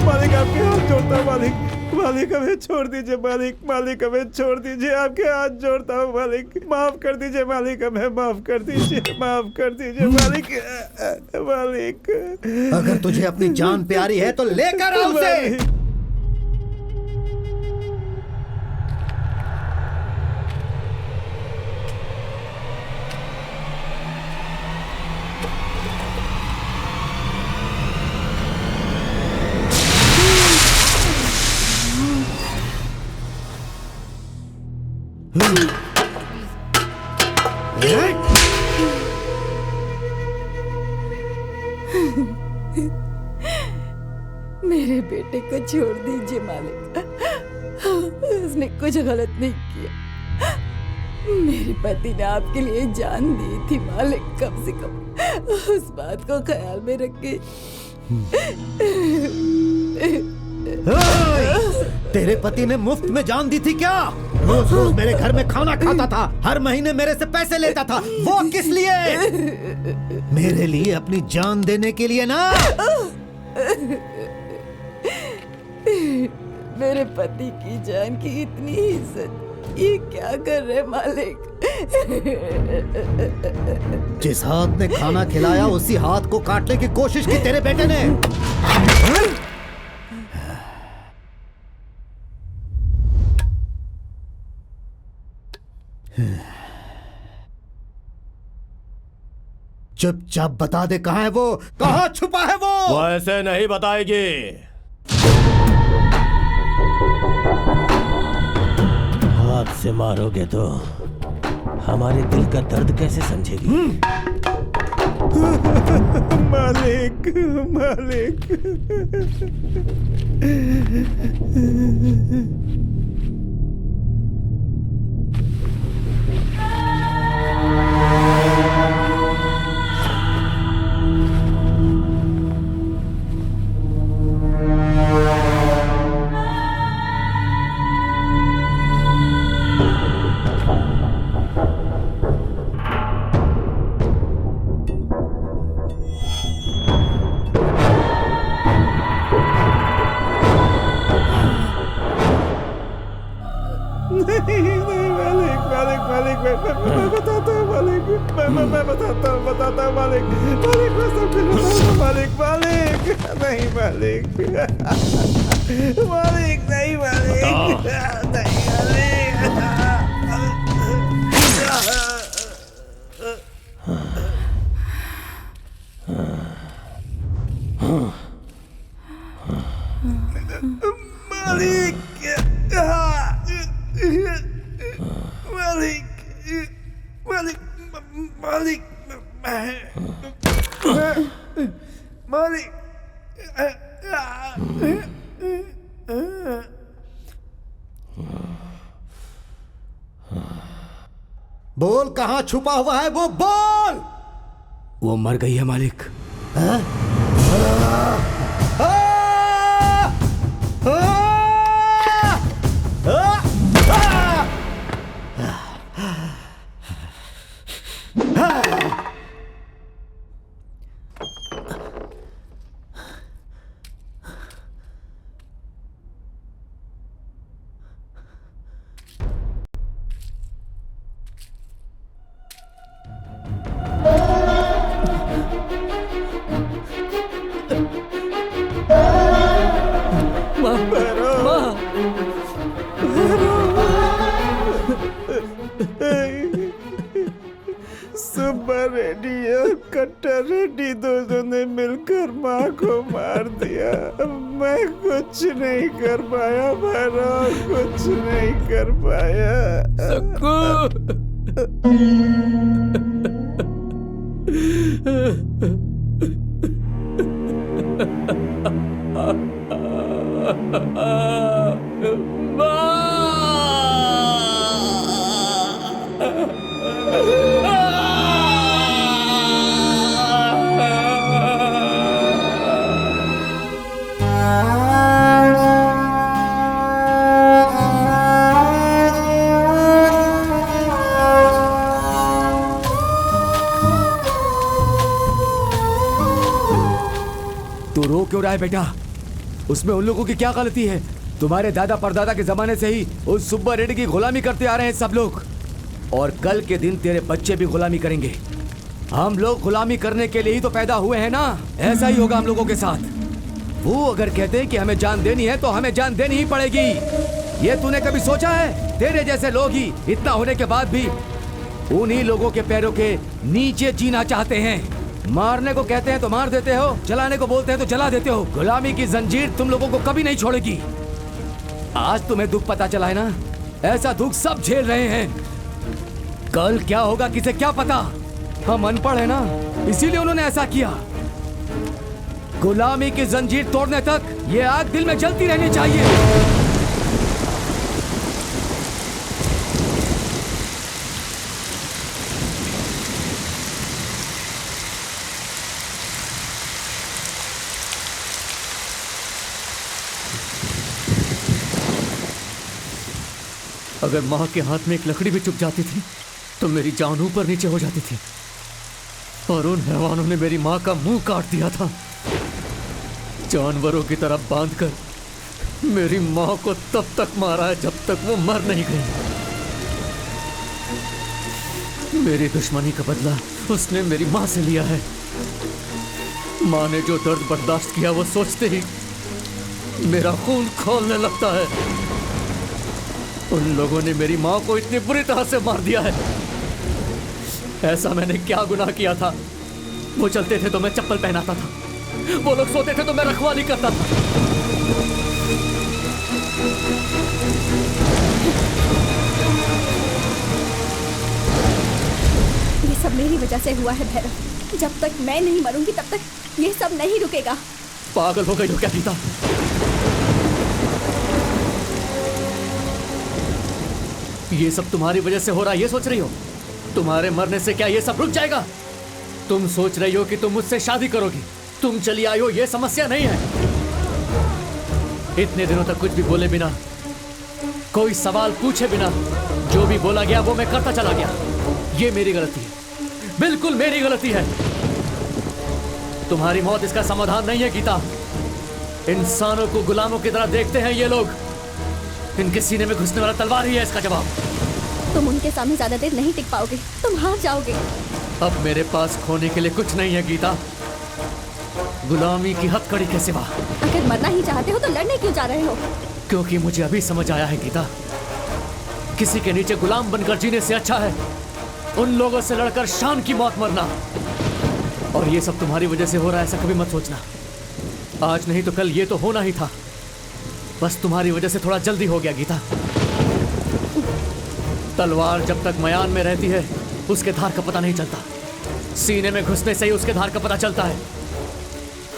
C: मालिक आपके हाथ जोड़ता हूँ। मालिक हमें छोड़ दीजिए। मालिक हमें छोड़ दीजिए, आपके हाथ जोड़ता हूँ। मालिक माफ कर दीजिए। मालिक हमें माफ कर दीजिए मालिक।
E: अगर तुझे अपनी जान प्यारी है तो लेकर आओ उसे।
A: मेरे बेटे को छोड़ दीजिए मालिक, उसने कुछ गलत नहीं किया। मेरे पति ने आपके लिए जान दी थी मालिक, कम से कम उस बात को ख्याल में रखे।
E: तेरे पति ने मुफ्त में जान दी थी क्या? रोज रोज मेरे घर में खाना खाता था, हर महीने मेरे से पैसे लेता था। वो किस लिए? मेरे लिए अपनी जान देने के लिए ना।
A: मेरे पति की जान की इतनी इज्जत, ये क्या कर रहे मालिक?
E: जिस हाथ ने खाना खिलाया उसी हाथ को काटने की कोशिश की तेरे बेटे ने। चुपचाप बता दे, कहाँ है वो? कहाँ छुपा है वो?
H: वो ऐसे नहीं बताएगी।
F: हाथ से मारोगे तो हमारे दिल का दर्द कैसे समझेगी?
C: मालिक।
D: मालिक मालिक मैं बताता हूँ मालिक, मैं बताता हूँ मालिक, मालिक मैं सब कुछ बताता हूँ मालिक, मालिक नहीं मालिक, मालिक नहीं मालिक, नहीं मालिक। मालिक मालिक मालिक मालिक
E: बोल, कहाँ छुपा हुआ है वो, बोल।
B: वो मर गई है मालिक।
D: सुब्बा रेड्डी और कट्टा रेड्डी दोनों ने मिलकर माँ को मार दिया। मैं कुछ नहीं कर पाया भैरव, कुछ नहीं कर पाया।
B: तू रो क्यों रहा है बेटा? उसमें उन लोगों की क्या गलती है? तुम्हारे दादा परदादा के जमाने से ही उस सुब्बा रेड्डी की गुलामी करते आ रहे हैं सब लोग, और कल के दिन तेरे बच्चे भी गुलामी करेंगे। हम लोग गुलामी करने के लिए ही तो पैदा हुए हैं ना, ऐसा ही होगा हम लोगों के साथ। वो अगर कहते हैं कि हमें जान देनी है तो हमें जान देनी ही पड़ेगी। ये तूने कभी सोचा है? तेरे जैसे लोग ही इतना होने के बाद भी उन्हीं लोगों के पैरों के नीचे जीना चाहते हैं। मारने को कहते हैं तो मार देते हो, जलाने को बोलते हैं तो जला देते हो। गुलामी की जंजीर तुम लोगों को कभी नहीं छोड़ेगी। आज तुम्हें दुख पता चला है ना, ऐसा दुख सब झेल रहे हैं। कल क्या होगा किसे क्या पता? हम अनपढ़ है ना, इसीलिए उन्होंने ऐसा किया। गुलामी की जंजीर तोड़ने तक ये आग दिल में जलती रहनी चाहिए।
C: अगर माँ के हाथ में एक लकड़ी भी चुप जाती थी तो मेरी जान ऊपर नीचे हो जाती थी, और उन हैवानों ने मेरी माँ का मुंह काट दिया था। जानवरों की तरह बांधकर मेरी माँ को तब तक मारा है जब तक वो मर नहीं गई। मेरी दुश्मनी का बदला उसने मेरी माँ से लिया है। माँ ने जो दर्द बर्दाश्त किया वो सोचते ही मेरा खून खौलने लगता है। उन लोगों ने मेरी माँ को इतनी बुरी तरह से मार दिया है। ऐसा मैंने क्या गुनाह किया था? वो चलते थे तो मैं चप्पल पहनाता था, वो लोग सोते थे तो मैं रखवाली करता था।
G: ये सब मेरी वजह से हुआ है भैरव। जब तक मैं नहीं मरूंगी तब तक ये सब नहीं रुकेगा।
C: पागल हो गई हो क्या गीता? ये सब तुम्हारी वजह से हो रहा है, ये सोच रही हो? तुम्हारे मरने से क्या ये सब रुक जाएगा? तुम सोच रही हो कि तुम मुझसे शादी करोगी, तुम चली आई हो, ये समस्या नहीं है। इतने दिनों तक कुछ भी बोले बिना, कोई सवाल पूछे बिना जो भी बोला गया वो मैं करता चला गया। ये मेरी गलती है, बिल्कुल मेरी गलती है। तुम्हारी मौत इसका समाधान नहीं है गीता। इंसानों को गुलामों की तरह देखते हैं ये लोग। इनके सीने में घुसने वाला तलवार ही है इसका जवाब।
G: तुम उनके सामने ज्यादा देर नहीं टिक पाओगे, तुम हार जाओगे।
C: अब मेरे पास खोने के लिए कुछ नहीं है गीता, गुलामी की हथकड़ी के सिवा।
G: अगर मरना ही चाहते हो तो लड़ने क्यों जा रहे हो?
C: क्योंकि मुझे अभी समझ आया है गीता, किसी के नीचे गुलाम बनकर जीने से अच्छा है उन लोगों से लड़कर शान की मौत मरना। और ये सब तुम्हारी वजह से हो रहा है, ऐसा कभी मत सोचना। आज नहीं तो कल ये तो होना ही था, बस तुम्हारी वजह से थोड़ा जल्दी हो गया गीता। तलवार जब तक मयान में रहती है उसके धार का पता नहीं चलता, सीने में घुसने से ही उसके धार का पता चलता है।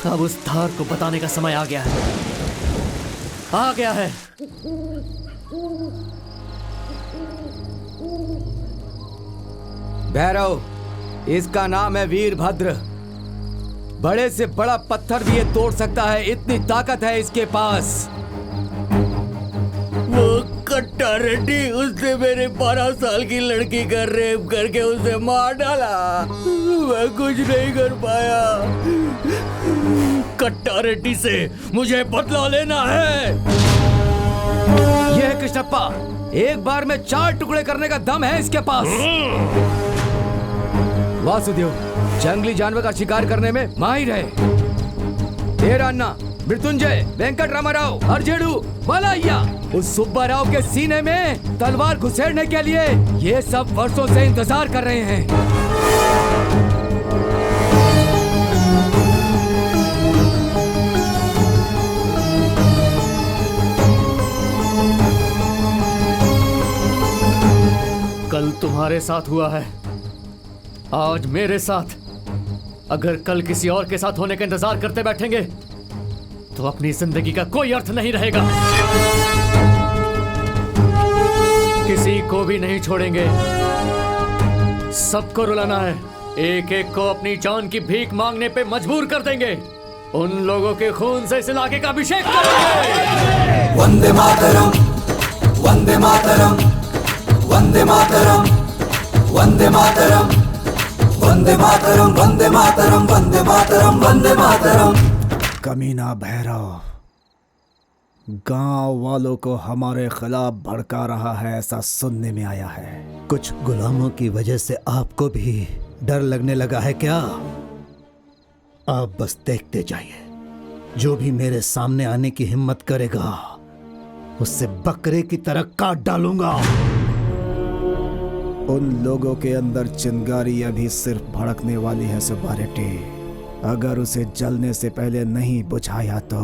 C: अब उस धार को बताने का समय आ गया है, आ गया है।
B: भैरव, इसका नाम है वीरभद्र। बड़े से बड़ा पत्थर भी ये तोड़ सकता है, इतनी ताकत है इसके पास।
C: वो कट्टा रेड्डी, उसने मेरे 12 साल की लड़की का रेप करके उसे मार डाला। मैं कुछ नहीं कर पाया। कट्टा रेड्डी से मुझे बदला लेना है।
B: यह है कृष्णप्पा, एक बार में 4 टुकड़े करने का दम है इसके पास। वासुदेव जंगली जानवर का शिकार करने में माहिर है। तेरा अन्ना, मृत्युंजय, वेंकट रामाराव, अर्जेडू, मलाइया, उस सुब्बा राव के सीने में तलवार घुसेड़ने के लिए ये सब वर्षों से इंतजार कर रहे हैं।
C: कल तुम्हारे साथ हुआ है, आज मेरे साथ। अगर कल किसी और के साथ होने का इंतजार करते बैठेंगे तो अपनी जिंदगी का कोई अर्थ नहीं रहेगा। किसी को भी नहीं छोड़ेंगे, सबको रुलाना है। एक एक को अपनी जान की भीख मांगने पे मजबूर कर देंगे। उन लोगों के खून से इस इलाके का अभिषेक करेंगे।
J: वंदे मातरम, वंदे मातरम, वंदे मातरम, वंदे मातरम, वंदे मातरम, वंदे मातरम, वंदे मातरम, वंदे मातरम।
D: कमीना भैरव गांव वालों को हमारे खिलाफ भड़का रहा है, ऐसा सुनने में आया है।
E: कुछ गुलामों की वजह से आपको भी डर लगने लगा है क्या? आप बस देखते जाइए, जो भी मेरे सामने आने की हिम्मत करेगा उससे बकरे की तरह काट डालूंगा।
D: उन लोगों के अंदर चिंगारी अभी सिर्फ भड़कने वाली है सुब्बारेड्डी। अगर उसे जलने से पहले नहीं बुझाया तो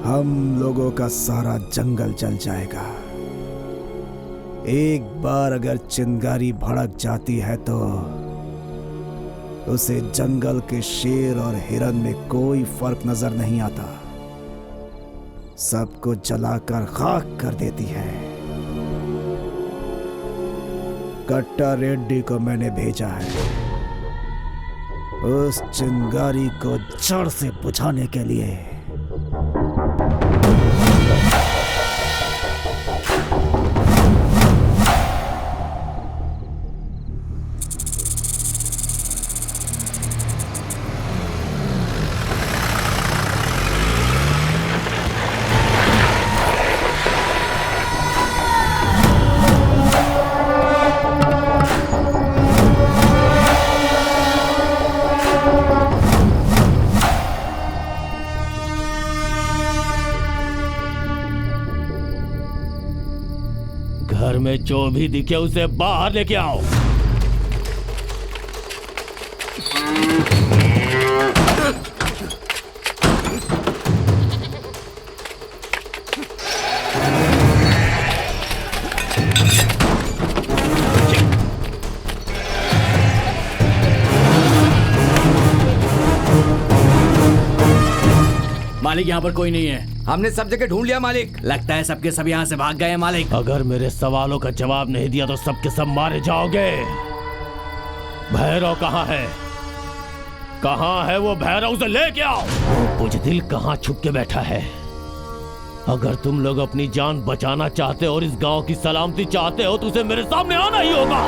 D: हम लोगों का सारा जंगल जल जाएगा। एक बार अगर चिंगारी भड़क जाती है तो उसे जंगल के शेर और हिरन में कोई फर्क नजर नहीं आता, सबको जलाकर खाक कर देती है। कट्टा रेड्डी को मैंने भेजा है उस चिंगारी को जड़ से बुझाने के लिए।
F: घर में जो भी दिखे उसे बाहर लेके आओ।
C: मालिक, यहाँ पर कोई नहीं है।
B: हमने सब जगह ढूंढ लिया मालिक।
C: लगता है सबके सब यहाँ से भाग गए हैं मालिक।
F: अगर मेरे सवालों का जवाब नहीं दिया तो सबके सब मारे जाओगे। भैरव कहाँ है? कहाँ है वो भैरव? उसे लेके आओ। बुजदिल कहाँ छुप के बैठा है? अगर तुम लोग अपनी जान बचाना चाहते हो और इस गांव की सलामती चाहते हो तो उसे मेरे सामने आना ही होगा।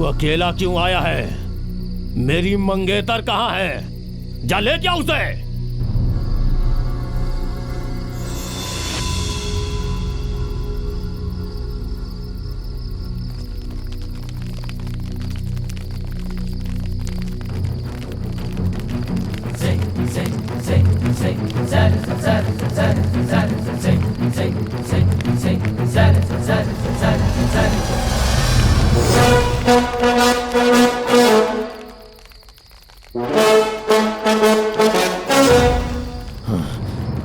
F: अकेला क्यों आया है? मेरी मंगेतर कहाँ है? जा ले क्या उसे।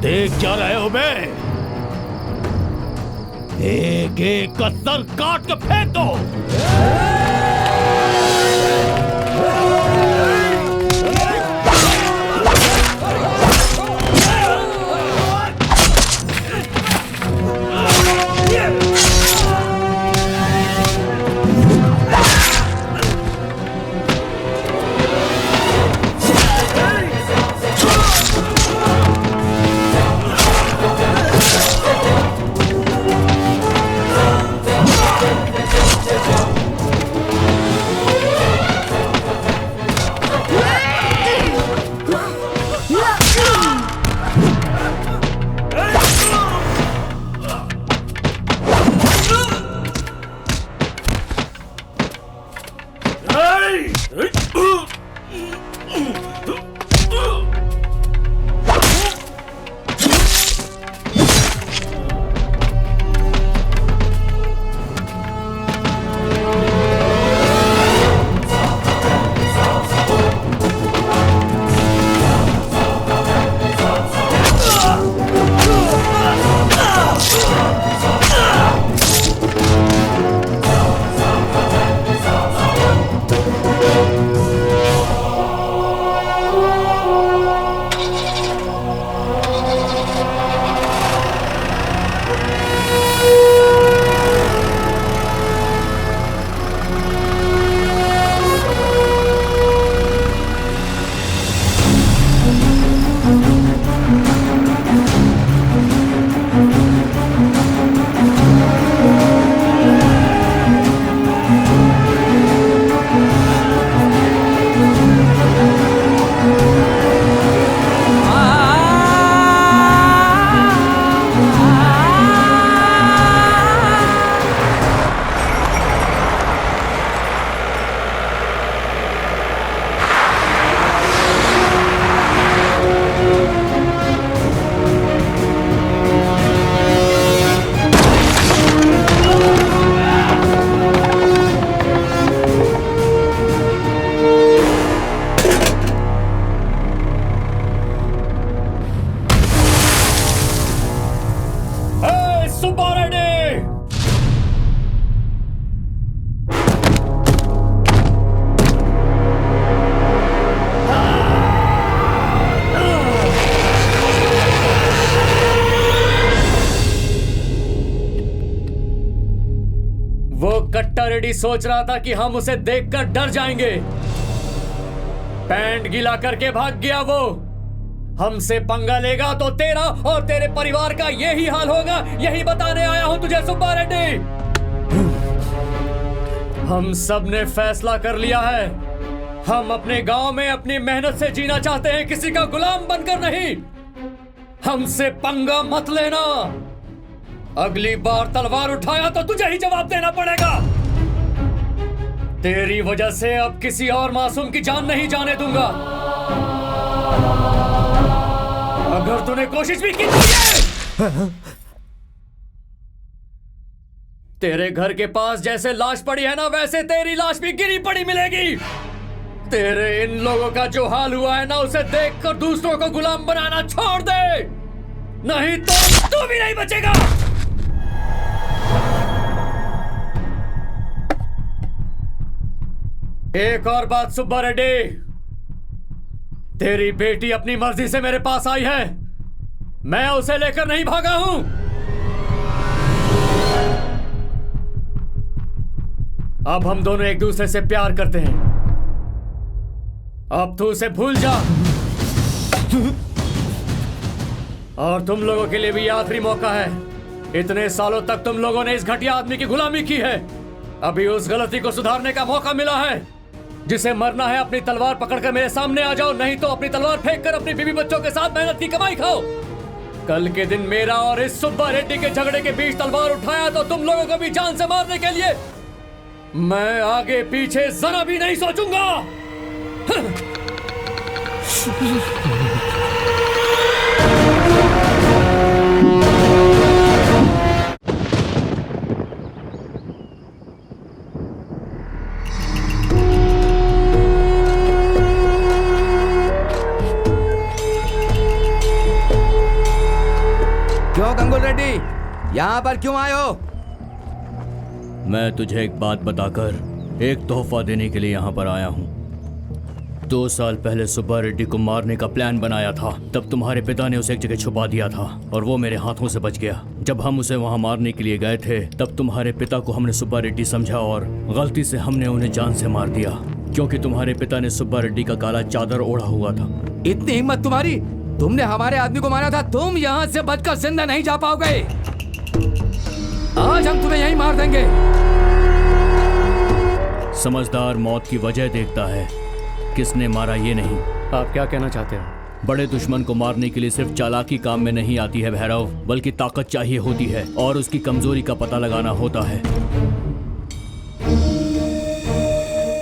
F: देख क्या रहे हो बे? एक एक का सर काट के फेंक दो।
C: कट्टा रेडी सोच रहा था कि हम उसे देखकर डर जाएंगे। पैंट गीला करके भाग गया वो। हमसे पंगा लेगा तो तेरा और तेरे परिवार का यही हाल होगा, यही बताने आया हूं तुझे सुब्बा रेड्डी। हम सब ने फैसला कर लिया है, हम अपने गांव में अपनी मेहनत से जीना चाहते हैं, किसी का गुलाम बनकर नहीं। हमसे पंगा मत लेना, अगली बार तलवार उठाया तो तुझे ही जवाब देना पड़ेगा। तेरी वजह से अब किसी और मासूम की जान नहीं जाने दूंगा। अगर तूने कोशिश भी की तो तेरे घर के पास जैसे लाश पड़ी है ना, वैसे तेरी लाश भी गिरी पड़ी मिलेगी। तेरे इन लोगों का जो हाल हुआ है ना, उसे देखकर दूसरों को गुलाम बनाना छोड़ दे, नहीं तो तू भी नहीं बचेगा। एक और बात सुब्बा रेड्डी, तेरी बेटी अपनी मर्जी से मेरे पास आई है, मैं उसे लेकर नहीं भागा हूं। अब हम दोनों एक दूसरे से प्यार करते हैं, अब तू उसे भूल जा। और तुम लोगों के लिए भी आखिरी मौका है। इतने सालों तक तुम लोगों ने इस घटिया आदमी की गुलामी की है, अभी उस गलती को सुधारने का मौका मिला है। जिसे मरना है अपनी तलवार पकड़कर मेरे सामने आ जाओ, नहीं तो अपनी तलवार फेंककर अपनी बीवी बच्चों के साथ मेहनत की कमाई खाओ। कल के दिन मेरा और इस सुब्बा रेड्डी के झगड़े के बीच तलवार उठाया तो तुम लोगों को भी जान से मारने के लिए मैं आगे पीछे जरा भी नहीं सोचूंगा।
B: क्यों गंगुल रेड्डी, यहाँ पर क्यों आए हो?
C: मैं तुझे एक बात बताकर एक तोहफा देने के लिए यहाँ पर आया हूँ। 2 साल पहले सुब्बा रेड्डी को मारने का प्लान बनाया था, तब तुम्हारे पिता ने उसे एक जगह छुपा दिया था और वो मेरे हाथों से बच गया। जब हम उसे वहाँ मारने के लिए गए थे तब तुम्हारे पिता को हमने सुब्बा रेड्डी समझा और गलती से हमने उन्हें जान से मार दिया, क्योंकि तुम्हारे पिता ने सुब्बा रेड्डी का काला चादर ओढ़ा हुआ था।
B: इतनी हिम्मत तुम्हारी? तुमने हमारे आदमी को मारा था, तुम यहाँ से बचकर जिंदा नहीं जा पाओगे। आज हम तुम्हें यहीं मार देंगे।
C: समझदार मौत की वजह देखता है, किसने मारा ये नहीं।
B: आप क्या कहना चाहते हो?
C: बड़े दुश्मन को मारने के लिए सिर्फ चालाकी काम में नहीं आती है भैरव, बल्कि ताकत चाहिए होती है और उसकी कमजोरी का पता लगाना होता है।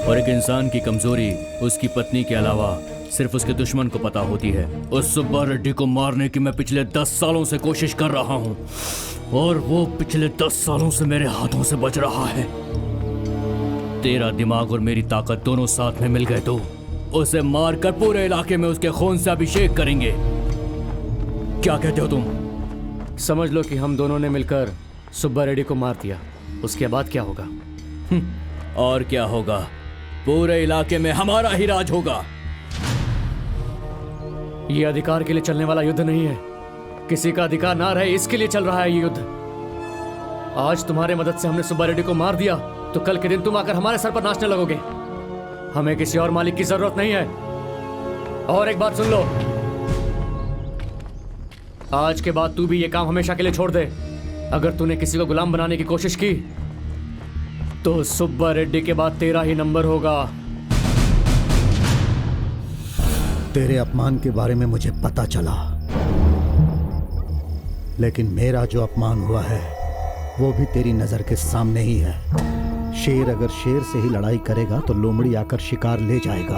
C: और एक इंसान की कमजोरी उसकी पत्नी के अलावा सिर्फ उसके दुश्मन को पता होती है। उस सुब्बा रेड्डी को मारने की मैं पिछले 10 सालों से कोशिश कर रहा हूँ और वो पिछले 10 सालों से मेरे हाथों से बच रहा है। तेरा दिमाग और मेरी ताकत दोनों साथ में मिल गए तो उसे मारकर पूरे इलाके में उसके खून से अभिषेक करेंगे। क्या कहते हो तुम?
B: समझ लो कि हम दोनों ने मिलकर सुब्बा रेड्डी को मार दिया, उसके बाद क्या होगा?
C: और क्या होगा? पूरे इलाके में हमारा ही राज होगा।
B: ये अधिकार के लिए चलने वाला युद्ध नहीं है, किसी का अधिकार ना रहे इसके लिए चल रहा है ये युद्ध। आज तुम्हारे मदद से हमने सुब्बा रेड्डी को मार दिया तो कल के दिन तुम आकर हमारे सर पर नाचने लगोगे। हमें किसी और मालिक की जरूरत नहीं है। और एक बात सुन लो, आज के बाद तू भी ये काम हमेशा के लिए छोड़ दे। अगर तूने किसी को गुलाम बनाने की कोशिश की तो सुब्बा रेड्डी के बाद तेरा ही नंबर होगा।
E: तेरे अपमान के बारे में मुझे पता चला, लेकिन मेरा जो अपमान हुआ है वो भी तेरी नजर के सामने ही है। शेर अगर शेर से ही लड़ाई करेगा तो लोमड़ी आकर शिकार ले जाएगा।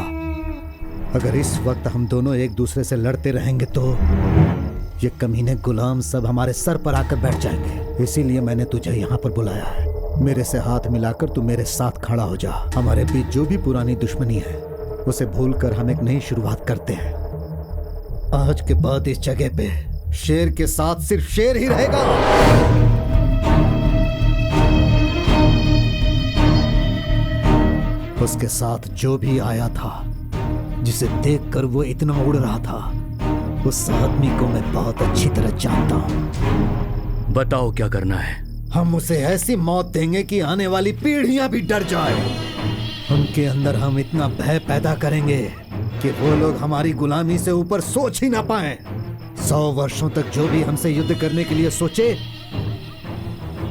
E: अगर इस वक्त हम दोनों एक दूसरे से लड़ते रहेंगे तो ये कमीने गुलाम सब हमारे सर पर आकर बैठ जाएंगे। इसीलिए मैंने तुझे यहाँ पर बुलाया है। मेरे से हाथ मिलाकर तू मेरे साथ खड़ा हो जा। हमारे बीच जो भी पुरानी दुश्मनी है उसे भूलकर हम एक नई शुरुआत करते हैं। आज के बाद इस जगह पे शेर के साथ सिर्फ शेर ही रहेगा। उसके साथ जो भी आया था, जिसे देखकर वो इतना उड़ रहा था, उस आदमी को मैं बहुत अच्छी तरह जानता हूं।
C: बताओ क्या करना है?
E: हम उसे ऐसी मौत देंगे कि आने वाली पीढ़ियां भी डर जाए। उनके अंदर हम इतना भय पैदा करेंगे कि वो लोग हमारी गुलामी से ऊपर सोच ही ना पाए। 100 वर्षों तक जो भी हमसे युद्ध करने के लिए सोचे,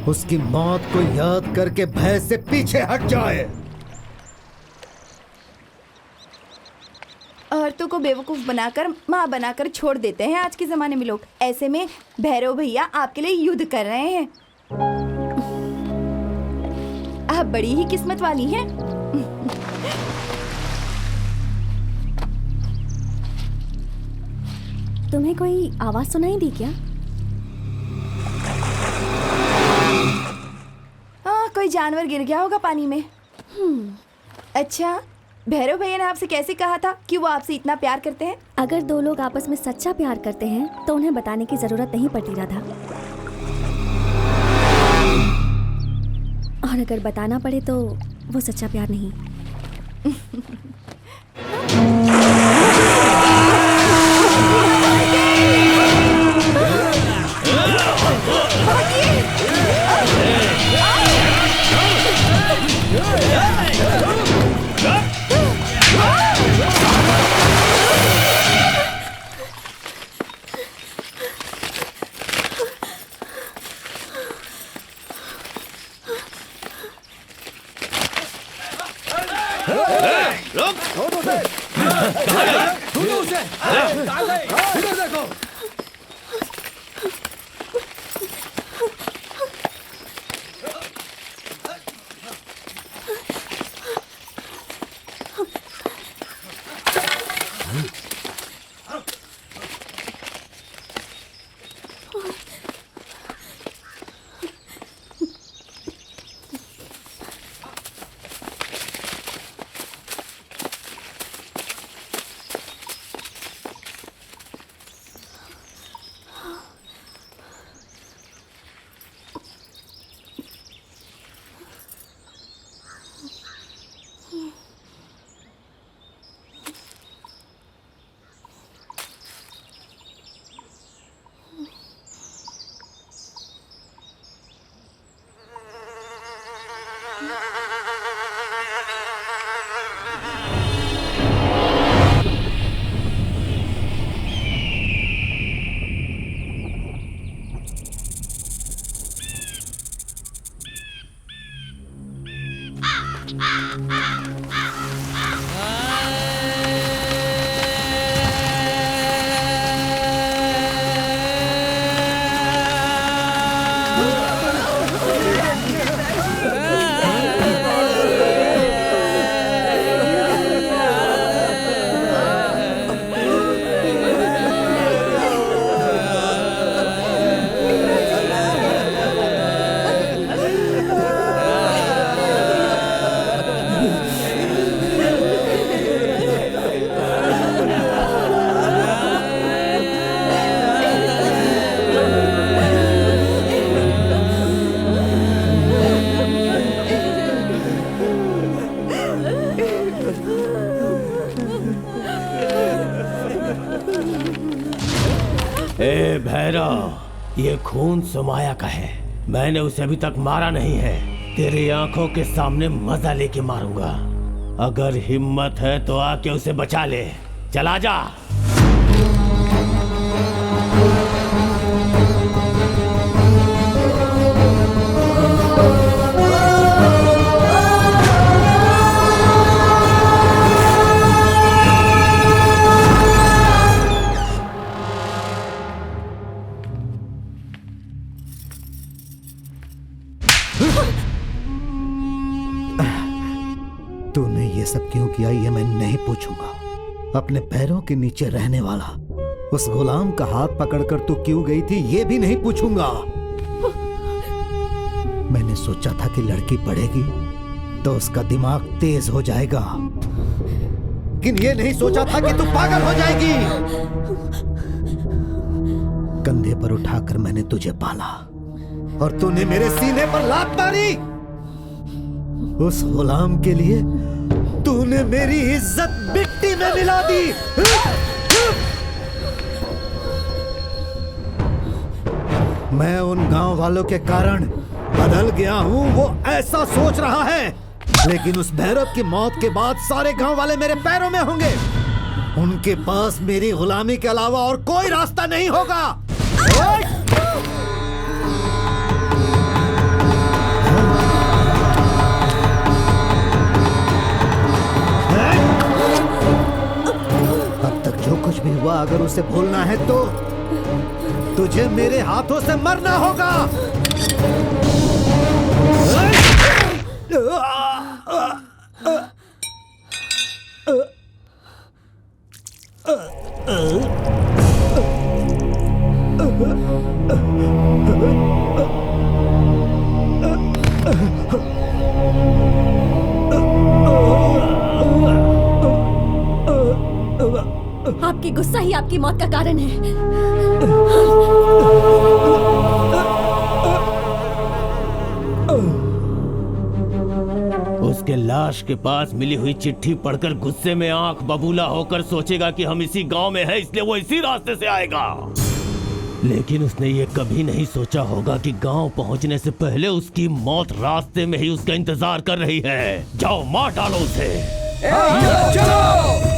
E: उसकी मौत को याद करके भय से पीछे हट जाए।
A: औरतों को बेवकूफ बनाकर माँ बनाकर छोड़ देते हैं आज के जमाने में लोग। ऐसे में भैरव भैया आपके लिए युद्ध कर रहे हैं। आप बड़ी ही किस्मत वाली हैं।
G: तुम्हें कोई आवाज सुनाई दी क्या?
A: कोई जानवर गिर गया होगा पानी में। अच्छा, भैरव भैया ने आपसे कैसे कहा था कि वो आपसे इतना प्यार करते हैं?
G: अगर 2 लोग आपस में सच्चा प्यार करते हैं तो उन्हें बताने की जरूरत नहीं पड़ती राधा। और अगर बताना पड़े तो वो सच्चा प्यार नहीं।
F: ए भैरव, ये खून सुमाया का है। मैंने उसे अभी तक मारा नहीं है। तेरी आंखों के सामने मजा लेके मारूंगा। अगर हिम्मत है तो आके उसे बचा ले। चला जा।
E: तूने ये सब क्यों किया ये मैं नहीं पूछूंगा। अपने पैरों के नीचे रहने वाला उस गुलाम का हाथ पकड़कर तू क्यों गई थी ये भी नहीं पूछूंगा। मैंने सोचा था कि लड़की पढ़ेगी तो उसका दिमाग तेज हो जाएगा, लेकिन ये नहीं सोचा था कि तू पागल हो जाएगी। कंधे पर उठाकर मैंने तुझे पाला और तूने मेरे सीने पर लात मारी। उस गुलाम के लिए तूने मेरी इज्जत मिट्टी में मिला दी। मैं उन गांव वालों के कारण बदल गया हूं, वो ऐसा सोच रहा है, लेकिन उस भैरव की मौत के बाद सारे गांव वाले मेरे पैरों में होंगे। उनके पास मेरी गुलामी के अलावा और कोई रास्ता नहीं होगा। जो कुछ भी हुआ अगर उसे भूलना है तो तुझे मेरे हाथों से मरना होगा।
G: आपकी गुस्सा ही आपकी मौत का कारण है।
F: उसके लाश के पास मिली हुई चिट्ठी पढ़कर गुस्से में आंख बबूला होकर सोचेगा कि हम इसी गांव में हैं, इसलिए वो इसी रास्ते से आएगा। लेकिन उसने ये कभी नहीं सोचा होगा कि गांव पहुंचने से पहले उसकी मौत रास्ते में ही उसका इंतजार कर रही है। जाओ मार डालो उसे।
J: चलो।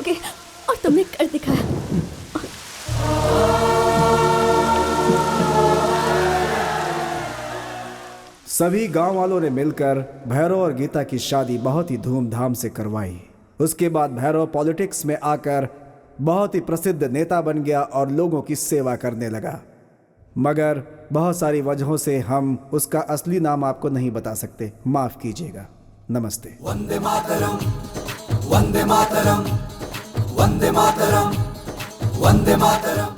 G: पाओगे और तुमने कर दिखाया।
D: सभी गांव वालों ने मिलकर भैरव और गीता की शादी बहुत ही धूमधाम से करवाई। उसके बाद भैरव पॉलिटिक्स में आकर बहुत ही प्रसिद्ध नेता बन गया और लोगों की सेवा करने लगा, मगर बहुत सारी वजहों से हम उसका असली नाम आपको नहीं बता सकते, माफ कीजिएगा। नमस्ते।
J: वंदे मातरम, वंदे मातरम, वंदे मातरम, वंदे मातरम।